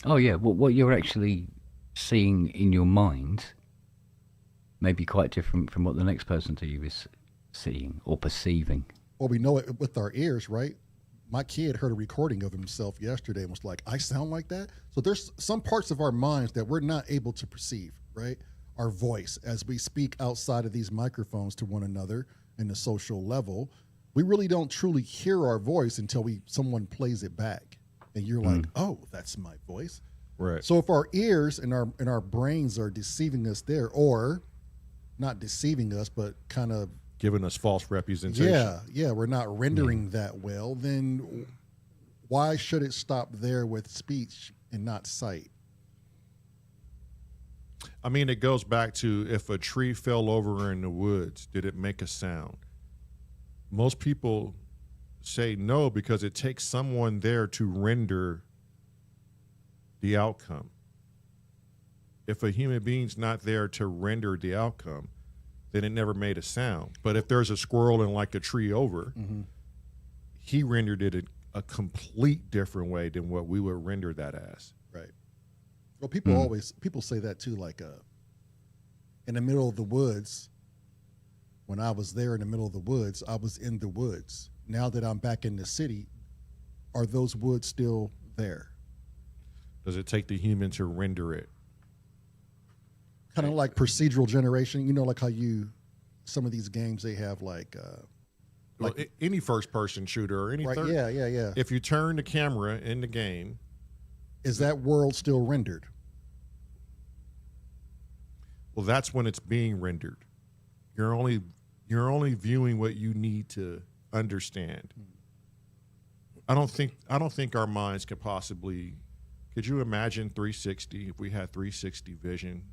Speaker 4: Oh yeah, what you're actually seeing in your mind may be quite different from what the next person to you is seeing or perceiving.
Speaker 2: Well, we know it with our ears, right? My kid heard a recording of himself yesterday and was like, I sound like that? So there's some parts of our minds that we're not able to perceive, right? Our voice, as we speak outside of these microphones to one another in the social level, we really don't truly hear our voice until someone plays it back. And you're like, oh, that's my voice.
Speaker 1: Right.
Speaker 2: So if our ears and our brains are deceiving us there, or not deceiving us, but kind of
Speaker 1: Giving us false representation.
Speaker 2: yeah, we're not rendering that well, then why should it stop there with speech and not sight?
Speaker 1: I mean, it goes back to if a tree fell over in the woods, did it make a sound? Most people say no because it takes someone there to render the outcome. If a human being's not there to render the outcome, then it never made a sound. But if there's a squirrel in like a tree over, he rendered it a complete different way than what we would render that as.
Speaker 2: Right. Well, people say that too, like in the middle of the woods, when I was there in the middle of the woods, I was in the woods. Now that I'm back in the city, are those woods still there?
Speaker 1: Does it take the human to render it?
Speaker 2: Kind of like procedural generation, like how some of these games, they have like
Speaker 1: Any first-person shooter or any
Speaker 2: right,
Speaker 1: third.
Speaker 2: yeah.
Speaker 1: If you turn the camera in the game,
Speaker 2: Is that world still rendered?
Speaker 1: well, that's when it's being rendered. You're only viewing what you need to understand. I don't think our minds could possibly. Could you imagine 360 if we had 360 vision?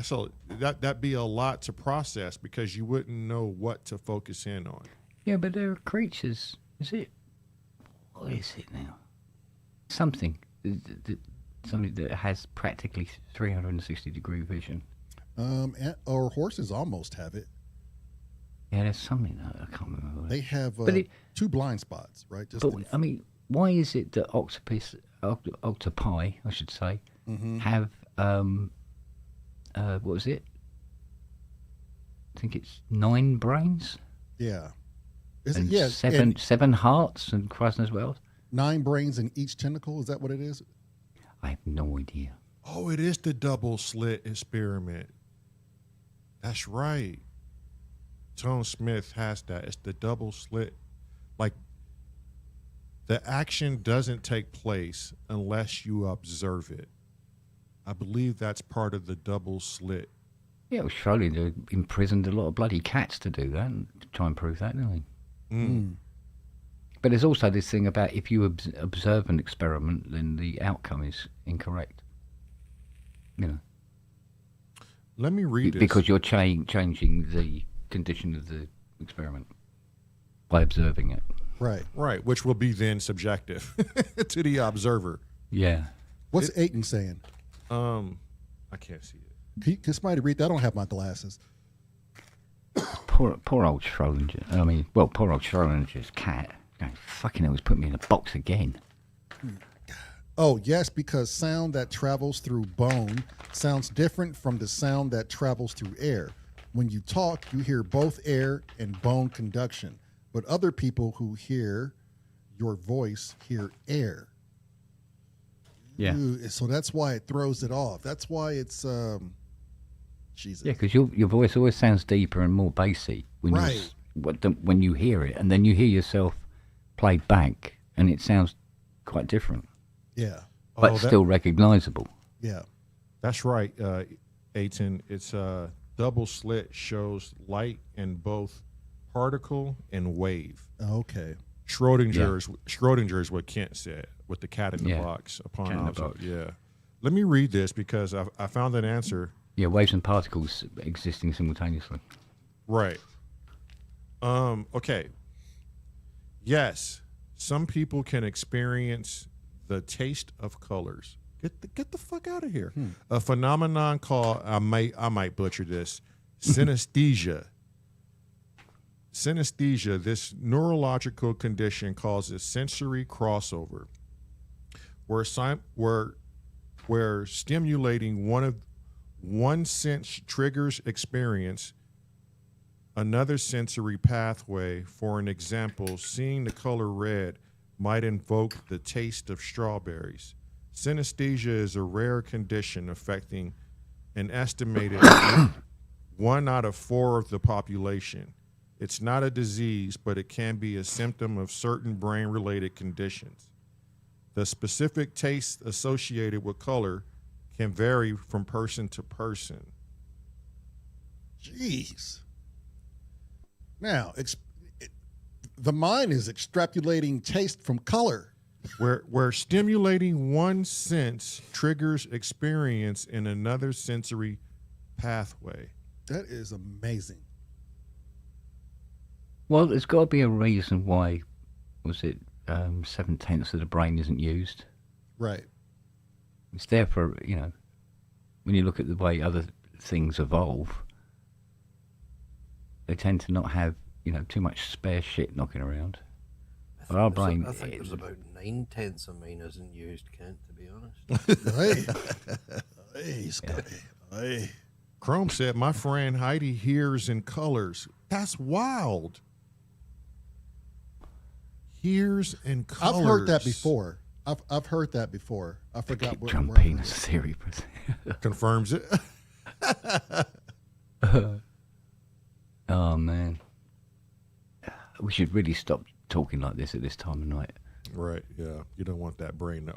Speaker 1: So that'd be a lot to process because you wouldn't know what to focus in on.
Speaker 4: Yeah, but there are creatures. What is it now? Something that has practically 360-degree vision.
Speaker 2: Or horses almost have it.
Speaker 4: Yeah, there's something I can't remember. What
Speaker 2: They have two blind spots, right?
Speaker 4: I mean, why is it that octopi, I should say, have what was it? I think it's 9 brains.
Speaker 2: Yeah.
Speaker 4: And
Speaker 2: Yeah,
Speaker 4: seven hearts and Christ knows what else.
Speaker 2: 9 brains in each tentacle. Is that what it is?
Speaker 4: I have no idea.
Speaker 1: Oh, it is the double slit experiment. That's right. Tone Smith has that. It's the double slit. Like, the action doesn't take place unless you observe it. I believe that's part of the double slit.
Speaker 4: Yeah, well, surely they imprisoned a lot of bloody cats to do that and to try and prove that, didn't they? But there's also this thing about if you observe an experiment, then the outcome is incorrect.
Speaker 1: Let me read this.
Speaker 4: Because you're changing the condition of the experiment by observing it.
Speaker 2: Right.
Speaker 1: Which will be then subjective to the observer.
Speaker 4: Yeah.
Speaker 2: What's Aiton saying?
Speaker 1: I can't see it.
Speaker 2: Can somebody read that? I don't have my glasses.
Speaker 4: Poor old Schrodinger. Poor old Schrodinger's cat. Fucking hell, was putting me in a box again.
Speaker 2: Oh, yes, because sound that travels through bone sounds different from the sound that travels through air. When you talk, you hear both air and bone conduction, but other people who hear your voice hear air.
Speaker 4: Yeah.
Speaker 2: Ooh, so that's why it throws it off. That's why it's Jesus.
Speaker 4: Yeah, because your voice always sounds deeper and more bassy when when you hear it, and then you hear yourself played back, and it sounds quite different.
Speaker 2: Yeah.
Speaker 4: But still recognizable.
Speaker 2: Yeah.
Speaker 1: That's right, Aiton. It's double slit shows light in both particle and wave.
Speaker 2: Okay.
Speaker 1: Schrodinger is what Kent said with the cat in the box upon Yeah. Let me read this because I found an answer.
Speaker 4: Yeah, waves and particles existing simultaneously.
Speaker 1: Right. Okay. Yes, some people can experience the taste of colors. Get the fuck out of here. A phenomenon called I might butcher this, synesthesia. Synesthesia, this neurological condition causes sensory crossover, where stimulating one sense triggers experience another sensory pathway. For an example, seeing the color red might invoke the taste of strawberries. Synesthesia is a rare condition affecting an estimated 1 out of 4 of the population. It's not a disease, but it can be a symptom of certain brain-related conditions. The specific taste associated with color can vary from person to person.
Speaker 2: Jeez. Now, the mind is extrapolating taste from color.
Speaker 1: Where stimulating one sense triggers experience in another sensory pathway.
Speaker 2: That is amazing.
Speaker 4: Well, there's got to be a reason why, was it 7/10 of the brain isn't used?
Speaker 2: Right.
Speaker 4: It's there for, when you look at the way other things evolve, they tend to not have, too much spare shit knocking around. But our brain...
Speaker 3: I think there's about 9/10 of mine isn't used, Kent, to be honest.
Speaker 2: Hey, Scotty. Hey.
Speaker 1: Chrome said, my friend Heidi hears in colors. That's wild. Hears in colors.
Speaker 2: I've heard that before. I've heard that before. I forgot what
Speaker 4: John
Speaker 2: word.
Speaker 4: Penis theory.
Speaker 1: Confirms it.
Speaker 4: Oh, man. We should really stop talking like this at this time of night.
Speaker 1: Right, yeah. You don't want that brain to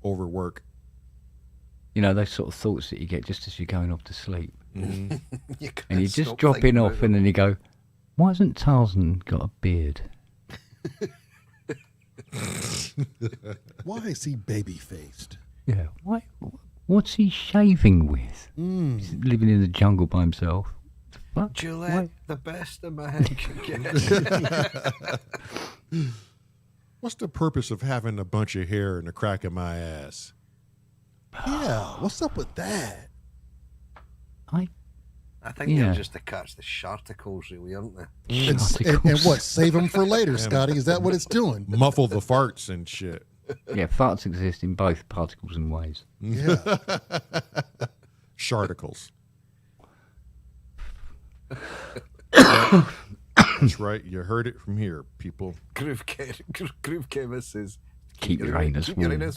Speaker 1: overwork.
Speaker 4: Those sort of thoughts that you get just as you're going off to sleep.
Speaker 1: Mm-hmm.
Speaker 4: And you're just dropping off and then you go, why hasn't Tarzan got a beard?
Speaker 2: Why is he baby-faced?
Speaker 4: Yeah, why? What's he shaving with? He's living in the jungle by himself. What?
Speaker 3: Gillette,
Speaker 4: Why?
Speaker 3: the best a man can get.
Speaker 1: What's the purpose of having a bunch of hair in the crack of my ass?
Speaker 2: Yeah, what's up with that?
Speaker 3: I think they're just to catch the sharticles, really, aren't they?
Speaker 2: And what? Save them for later, Scotty. Is that what it's doing?
Speaker 1: Muffle the farts and shit.
Speaker 4: Yeah, farts exist in both particles and ways.
Speaker 2: Yeah.
Speaker 1: Sharticles. That's right. You heard it from here, people.
Speaker 3: Groove chemist says,
Speaker 4: Keep your anus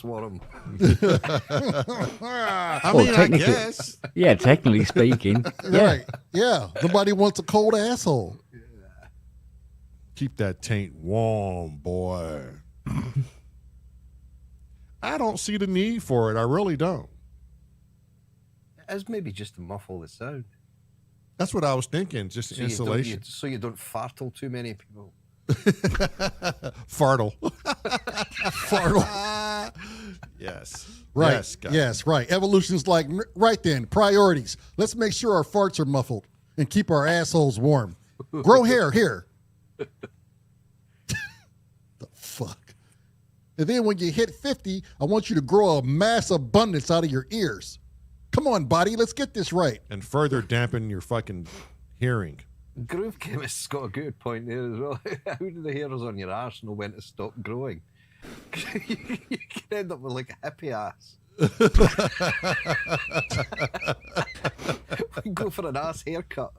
Speaker 3: warm.
Speaker 1: I mean, I guess.
Speaker 4: Yeah, technically speaking. Yeah.
Speaker 2: Right. Yeah. Nobody wants a cold asshole.
Speaker 1: Keep that taint warm, boy. I don't see the need for it. I really don't.
Speaker 3: It's maybe just to muffle the sound.
Speaker 1: That's what I was thinking. Just
Speaker 3: So
Speaker 1: insulation.
Speaker 3: so you don't fartle too many people.
Speaker 1: Fartle.
Speaker 2: Fartle.
Speaker 1: Yes.
Speaker 2: Right.
Speaker 1: Yes, guys.
Speaker 2: Yes, right. Evolution's like, right then, priorities. Let's make sure our farts are muffled and keep our assholes warm. Grow hair here. The fuck? And then when you hit 50, I want you to grow a mass abundance out of your ears. Come on, body, let's get this right.
Speaker 1: And further dampen your fucking hearing.
Speaker 3: Groove chemist's got a good point there as well. How do the hairs on your arse know when to stop growing? You can end up with like a hippie ass. We go for an ass haircut.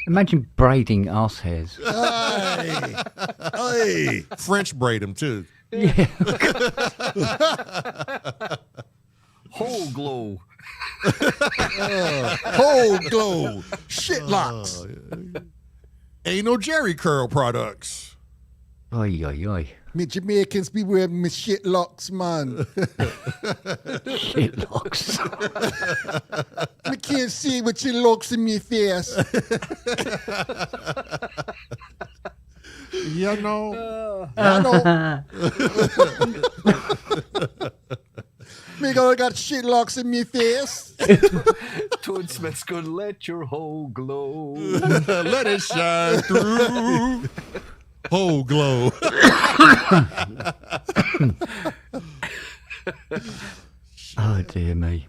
Speaker 4: Imagine braiding arse hairs.
Speaker 2: Hey, hey.
Speaker 1: French braid them too.
Speaker 4: Yeah.
Speaker 3: Whole glow.
Speaker 2: Whole glow. Shit locks.
Speaker 1: Anal Jerry curl products.
Speaker 4: Oi, oi, oi.
Speaker 2: Me Jamaicans be wearing me shit locks, man.
Speaker 4: Shit locks.
Speaker 2: I can't see what your locks in me face.
Speaker 1: You know.
Speaker 2: I know. Me gonna got shit locks in me face.
Speaker 3: Toad Smith's gonna let your hole glow.
Speaker 1: Let it shine through. Whole glow.
Speaker 4: Oh dear me.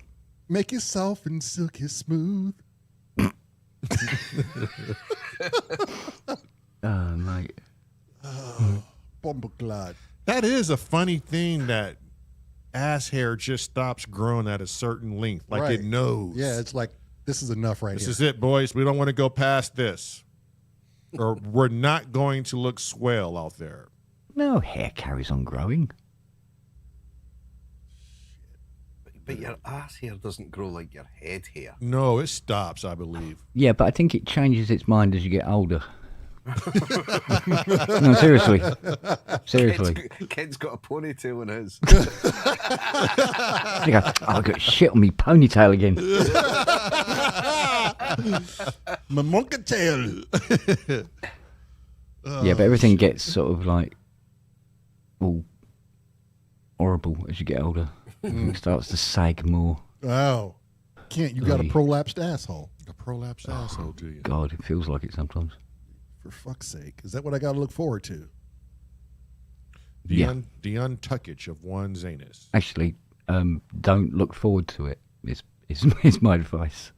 Speaker 2: Make it soft and silky smooth.
Speaker 4: Oh mate.
Speaker 2: Bumbleclad.
Speaker 1: That is a funny thing that ass hair just stops growing at a certain length. Like
Speaker 2: Right.
Speaker 1: it knows.
Speaker 2: Yeah, it's like, this is enough right
Speaker 1: This
Speaker 2: here.
Speaker 1: is it, boys. We don't want to go past this. Or we're not going to look swell out there.
Speaker 4: No, hair carries on growing.
Speaker 3: But your ass hair doesn't grow like your head hair.
Speaker 1: No, it stops, I believe.
Speaker 4: Yeah, but I think it changes its mind as you get older. No, seriously. Seriously.
Speaker 3: Kent's got a ponytail in his.
Speaker 4: You go, oh, I got shit on me ponytail again.
Speaker 2: My monkey tail.
Speaker 4: Yeah, but everything gets sort of like all horrible as you get older. It starts to sag more.
Speaker 2: Oh. Can't, you got a
Speaker 4: Oy.
Speaker 2: prolapsed asshole.
Speaker 1: A prolapsed asshole to you.
Speaker 4: God, it feels like it sometimes.
Speaker 2: For fuck's sake. Is that what I got to look forward to?
Speaker 1: The,
Speaker 4: Yeah.
Speaker 1: the untuckage of one's anus.
Speaker 4: Actually, don't look forward to it. Is my advice.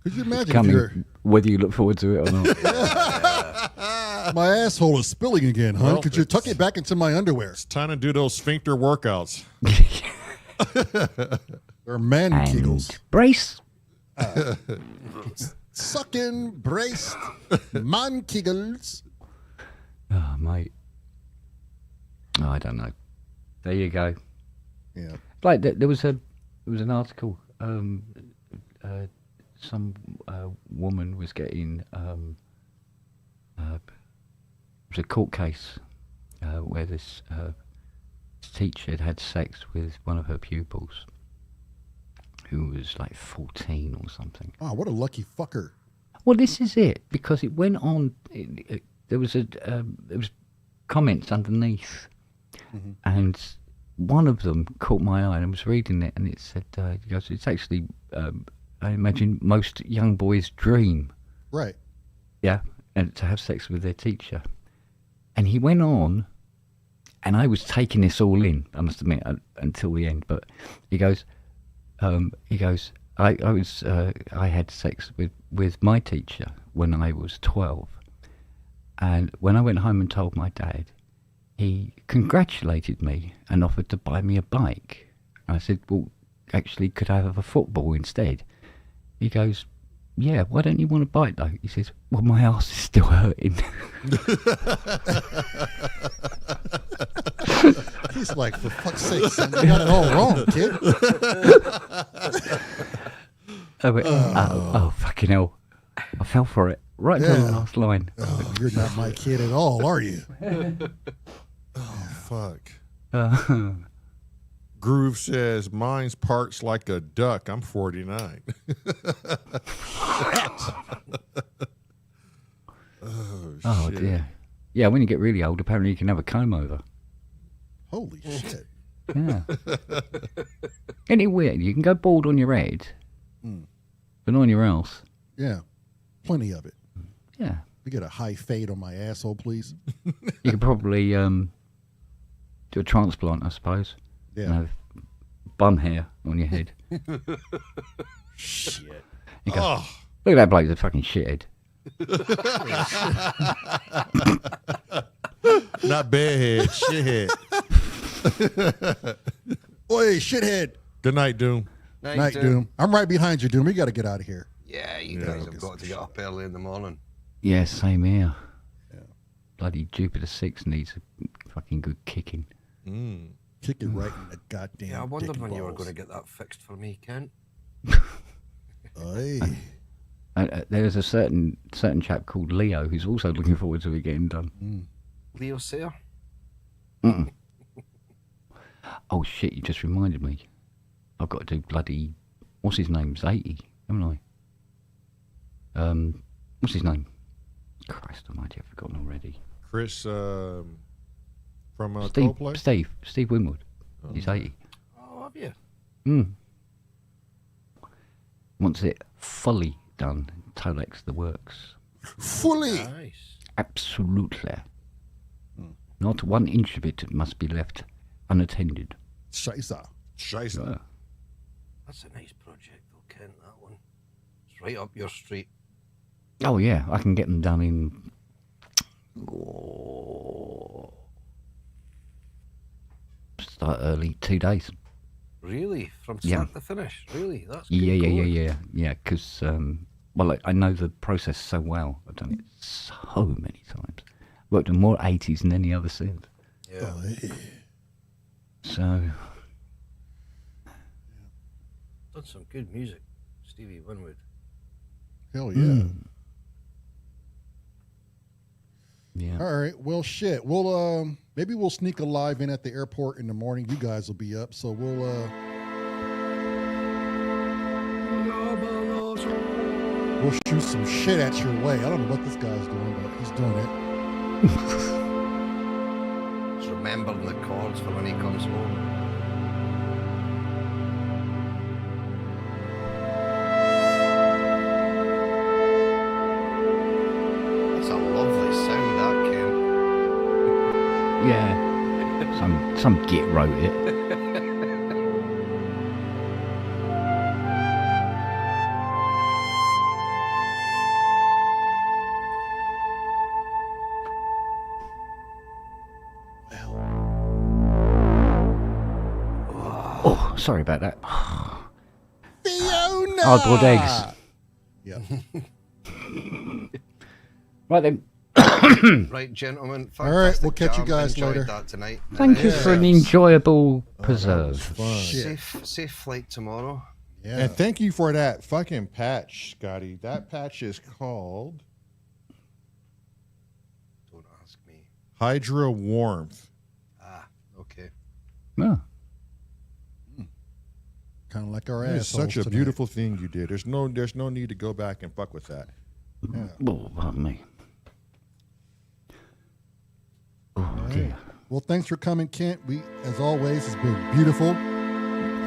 Speaker 2: Could you imagine if
Speaker 4: Coming, whether you look forward to it or not.
Speaker 2: my asshole is spilling again, huh?
Speaker 1: Well,
Speaker 2: Could you tuck it back into my underwear?
Speaker 1: It's time to do those sphincter workouts.
Speaker 2: Or man giggles.
Speaker 4: And brace.
Speaker 2: Sucking, braced, man giggles.
Speaker 4: Oh, mate. Oh, I don't know. There you go.
Speaker 2: Yeah.
Speaker 4: Like there was an article. Some woman was getting it was a court case where this teacher had sex with one of her pupils, who was like 14 or something.
Speaker 2: Oh, what a lucky fucker.
Speaker 4: Well, this is it, because it went on. There was comments underneath, and one of them caught my eye, and I was reading it, and it said, it goes, "It's actually, I imagine, most young boys' dream,
Speaker 2: Right.
Speaker 4: yeah, and to have sex with their teacher." And he went on, and I was taking this all in, I must admit, until the end. But he goes, I had sex with my teacher when I was 12, and when I went home and told my dad, he congratulated me and offered to buy me a bike. I said, well, actually, could I have a football instead? He goes, yeah, why don't you want a bike though? He says, well, my arse is still hurting.
Speaker 2: He's like, for fuck's sake, son, you got it all wrong, kid.
Speaker 4: I went, oh, fucking hell. I fell for it. Right to the
Speaker 2: Yeah.
Speaker 4: last line.
Speaker 2: Oh, you're not my kid at all, are you?
Speaker 1: Fuck.
Speaker 4: Uh,
Speaker 1: Groove says, mine's parks like a duck. I'm 49.
Speaker 4: oh,
Speaker 1: shit.
Speaker 4: dear. Yeah, when you get really old, apparently you can have a comb over.
Speaker 2: Holy shit.
Speaker 4: Yeah. Isn't it weird? You can go bald on your head, but not on your ass.
Speaker 2: Yeah. Plenty of it.
Speaker 4: Yeah.
Speaker 2: We get a high fade on my asshole, please.
Speaker 4: You could probably do a transplant, I suppose.
Speaker 2: Yeah.
Speaker 4: And have bum hair on your head.
Speaker 2: Shit.
Speaker 4: You go,
Speaker 1: Oh,
Speaker 4: look at that bloke, he's a fucking shithead.
Speaker 1: not bedhead, shithead.
Speaker 2: Oi, shithead.
Speaker 1: Good night, Doom.
Speaker 2: Night, Doom. I'm right behind you, Doom. We got to get out of here.
Speaker 3: Yeah, you
Speaker 1: Yeah,
Speaker 3: guys
Speaker 1: I'll
Speaker 3: have
Speaker 1: get
Speaker 3: got to
Speaker 1: some
Speaker 3: get up early in the morning.
Speaker 4: Yeah, same here.
Speaker 2: Yeah.
Speaker 4: Bloody Jupiter 6 needs a fucking good kicking.
Speaker 2: Kick it right in the goddamn
Speaker 3: Yeah, I wondered
Speaker 2: dick
Speaker 3: when you were
Speaker 2: balls.
Speaker 3: going to get that fixed for me, Kent.
Speaker 2: Oi.
Speaker 4: There's a certain chap called Leo who's also looking forward to it getting done.
Speaker 3: Leo Sayer?
Speaker 4: Oh shit, you just reminded me. I've got to do bloody, what's his name? It's 80, haven't I? What's his name? Christ almighty, I've forgotten already.
Speaker 1: Chris from
Speaker 4: Steve,
Speaker 1: Coldplay?
Speaker 4: Steve Winwood. He's 80.
Speaker 3: Oh, have you?
Speaker 4: Wants it fully done. Tolex the works.
Speaker 2: Fully.
Speaker 3: Nice.
Speaker 4: Absolutely. Not 1 inch of it must be left unattended.
Speaker 2: Scheiße.
Speaker 1: Scheisse.
Speaker 4: Yeah.
Speaker 3: That's a nice project, though, Kent. That one. It's right up your street.
Speaker 4: Oh yeah, I can get them done in. Start early, 2 days.
Speaker 3: Really, from
Speaker 4: Yeah.
Speaker 3: start to finish. Really, that's good
Speaker 4: Yeah.
Speaker 3: going.
Speaker 4: Because well, I know the process so well. I've done it so many times. Worked on more 80s than any other synth.
Speaker 3: Yeah.
Speaker 2: Oh, hey.
Speaker 4: So
Speaker 3: Done some good music, Stevie Winwood.
Speaker 2: Hell yeah.
Speaker 4: yeah.
Speaker 2: All right. Well, shit. We'll maybe we'll sneak a live in at the airport in the morning. You guys will be up, so we'll shoot some shit at your way. I don't know what this guy's doing, but he's doing it.
Speaker 3: Just remembering the chords for when he comes home. That's a lovely sound, that, Ken.
Speaker 4: Yeah. Some git wrote it. Oh, sorry about that.
Speaker 2: Fiona.
Speaker 4: Hard-boiled eggs.
Speaker 2: Yeah.
Speaker 4: Right then.
Speaker 3: Right, gentlemen.
Speaker 2: All right,
Speaker 3: fantastic
Speaker 2: we'll catch you
Speaker 3: jam.
Speaker 2: guys
Speaker 3: Enjoyed
Speaker 2: later.
Speaker 3: that tonight.
Speaker 4: Thank you for an enjoyable preserve.
Speaker 1: Fun.
Speaker 2: Shit.
Speaker 3: Safe flight tomorrow.
Speaker 2: Yeah.
Speaker 1: And thank you for that fucking patch, Scotty. That patch is called
Speaker 3: Don't ask me.
Speaker 1: Hydra Warmth.
Speaker 3: Ah, okay.
Speaker 4: Oh.
Speaker 2: Kind of like our
Speaker 1: That is
Speaker 2: assholes
Speaker 1: such a
Speaker 2: tonight.
Speaker 1: beautiful thing you did. There's no need to go back and fuck with that.
Speaker 4: Oh, pardon me. Oh, dear.
Speaker 2: Well, thanks for coming, Kent. We, as always, has been beautiful.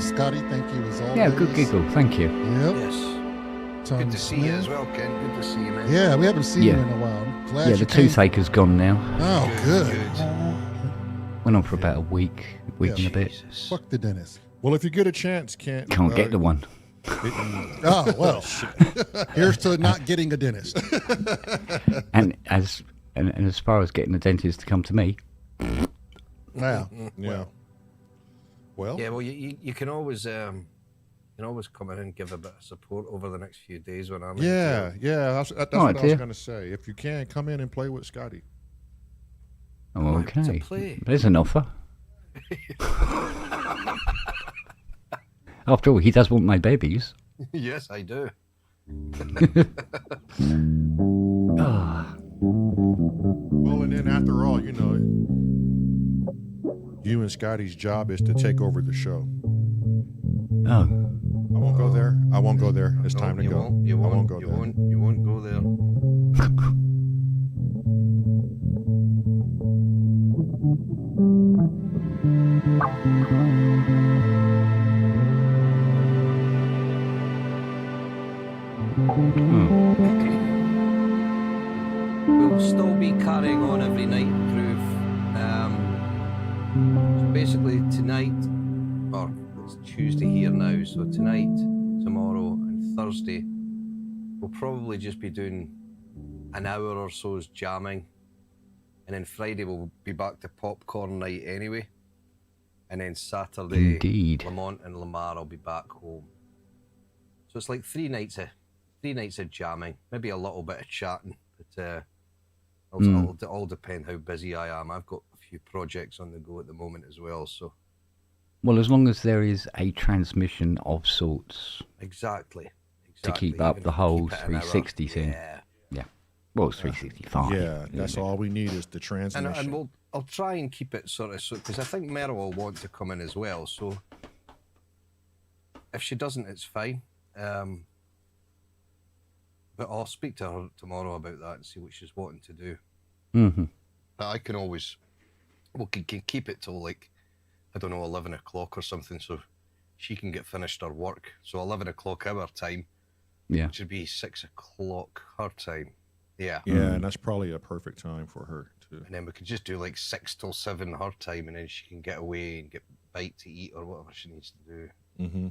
Speaker 2: Scotty, thank you as always.
Speaker 4: Yeah, good giggle. Thank you.
Speaker 2: Yep.
Speaker 3: Yes.
Speaker 2: Tom
Speaker 3: Good to see you
Speaker 2: Smith.
Speaker 3: as well, Ken. Good to see you, man.
Speaker 2: Yeah, we haven't seen
Speaker 4: Yeah.
Speaker 2: you in a while. I'm glad
Speaker 4: Yeah,
Speaker 2: you
Speaker 4: the
Speaker 2: came.
Speaker 4: toothache has gone now.
Speaker 2: Oh, good.
Speaker 4: Went on for about a week and a bit.
Speaker 3: Jesus.
Speaker 2: Fuck the dentist.
Speaker 1: Well, if you get a chance, Kent.
Speaker 4: Can't get the one.
Speaker 2: Oh, well. Here's to not getting a dentist.
Speaker 4: And as far as getting the dentist to come to me,
Speaker 2: Wow.
Speaker 1: Yeah. Well,
Speaker 3: Yeah, well, you can always come in and give a bit of support over the next few days when I'm in
Speaker 1: yeah,
Speaker 3: jail.
Speaker 1: yeah. That's what I
Speaker 4: Alright,
Speaker 1: was
Speaker 4: dear.
Speaker 1: going to say. If you can, come in and play with Scotty.
Speaker 4: oh,
Speaker 3: Right, to
Speaker 4: okay.
Speaker 3: play.
Speaker 4: There's an offer. After all, he does want my babies.
Speaker 3: Yes, I do.
Speaker 4: Ah,
Speaker 1: Well, and then after all, you know, you and Scotty's job is to take over the show.
Speaker 4: oh.
Speaker 1: I won't go there. I won't go there. It's
Speaker 3: No,
Speaker 1: time to
Speaker 3: you
Speaker 1: go.
Speaker 3: Won't, you
Speaker 1: I
Speaker 3: won't,
Speaker 1: won't go
Speaker 3: you
Speaker 1: there.
Speaker 3: Won't, you won't go there. We'll still be carrying on every night, Groove. So basically tonight, or it's Tuesday here now, so tonight, tomorrow, and Thursday, we'll probably just be doing an hour or so's jamming, and then Friday we'll be back to popcorn night anyway, and then Saturday,
Speaker 4: Indeed.
Speaker 3: Lamont and Lamar will be back home. So it's like three nights of jamming, maybe a little bit of chatting, but it'll all depend how busy I am. I've got a few projects on the go at the moment as well, so
Speaker 4: Well, as long as there is a transmission of sorts.
Speaker 3: exactly.
Speaker 4: To keep
Speaker 3: even
Speaker 4: up
Speaker 3: if
Speaker 4: the
Speaker 3: we
Speaker 4: whole
Speaker 3: keep it an hour.
Speaker 4: 360 thing.
Speaker 3: Yeah,
Speaker 4: Well, it's 365.
Speaker 1: Yeah, that's all we need is the transmission.
Speaker 3: and I'll try and keep it sort of so because I think Meryl will want to come in as well. So if she doesn't, it's fine. But I'll speak to her tomorrow about that and see what she's wanting to do.
Speaker 4: Mm-hmm.
Speaker 3: But I can always we can keep it till like, I don't know, 11 o'clock or something, so she can get finished her work. So 11 o'clock our time,
Speaker 4: Yeah.
Speaker 3: which would be 6 o'clock her time. Yeah.
Speaker 1: Yeah, and that's probably a perfect time for her too.
Speaker 3: And then we could just do like 6 till 7 her time, and then she can get away and get a bite to eat or whatever she needs to do.
Speaker 1: Mm-hmm.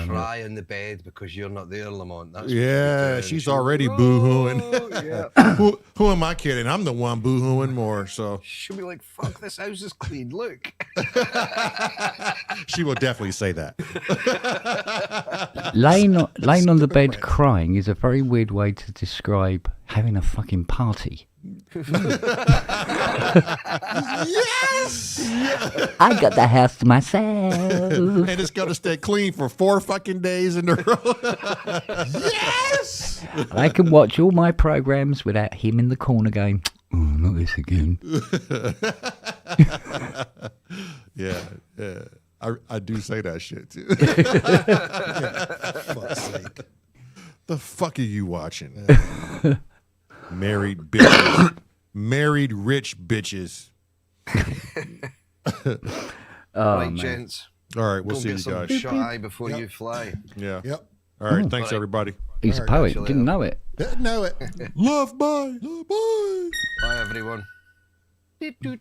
Speaker 3: Cry in the bed because you're not there, Lamont. That's what
Speaker 1: Yeah,
Speaker 3: you're doing.
Speaker 1: she's already boo-hooing.
Speaker 3: Yeah.
Speaker 1: Who am I kidding? I'm the one boo-hooing more, so
Speaker 3: She'll be like, fuck, this house is clean, look.
Speaker 1: she will definitely say that.
Speaker 4: Laying on the bed crying is a very weird way to describe having a fucking party.
Speaker 1: Yes!
Speaker 4: I got the house to myself.
Speaker 1: And it's going to stay clean for 4 fucking days in a row. Yes!
Speaker 4: I can watch all my programs without him in the corner going, oh, not this again.
Speaker 1: Yeah. I do say that shit, too.
Speaker 2: Fuck's sake.
Speaker 1: The fuck are you watching? Married bitches. Married rich bitches.
Speaker 3: Right,
Speaker 4: man.
Speaker 3: gents.
Speaker 1: All right, we'll
Speaker 3: Go
Speaker 1: see
Speaker 3: get
Speaker 1: you
Speaker 3: some
Speaker 1: guys.
Speaker 3: shut eye before you fly.
Speaker 1: Yeah.
Speaker 2: Yep.
Speaker 1: All right, thanks, everybody.
Speaker 4: He's a
Speaker 2: All right,
Speaker 4: poet.
Speaker 3: catch you
Speaker 4: Didn't
Speaker 3: later.
Speaker 4: know it.
Speaker 2: Didn't know it.
Speaker 1: Love, bye. Love, bye.
Speaker 3: Bye, everyone. Doot, doot.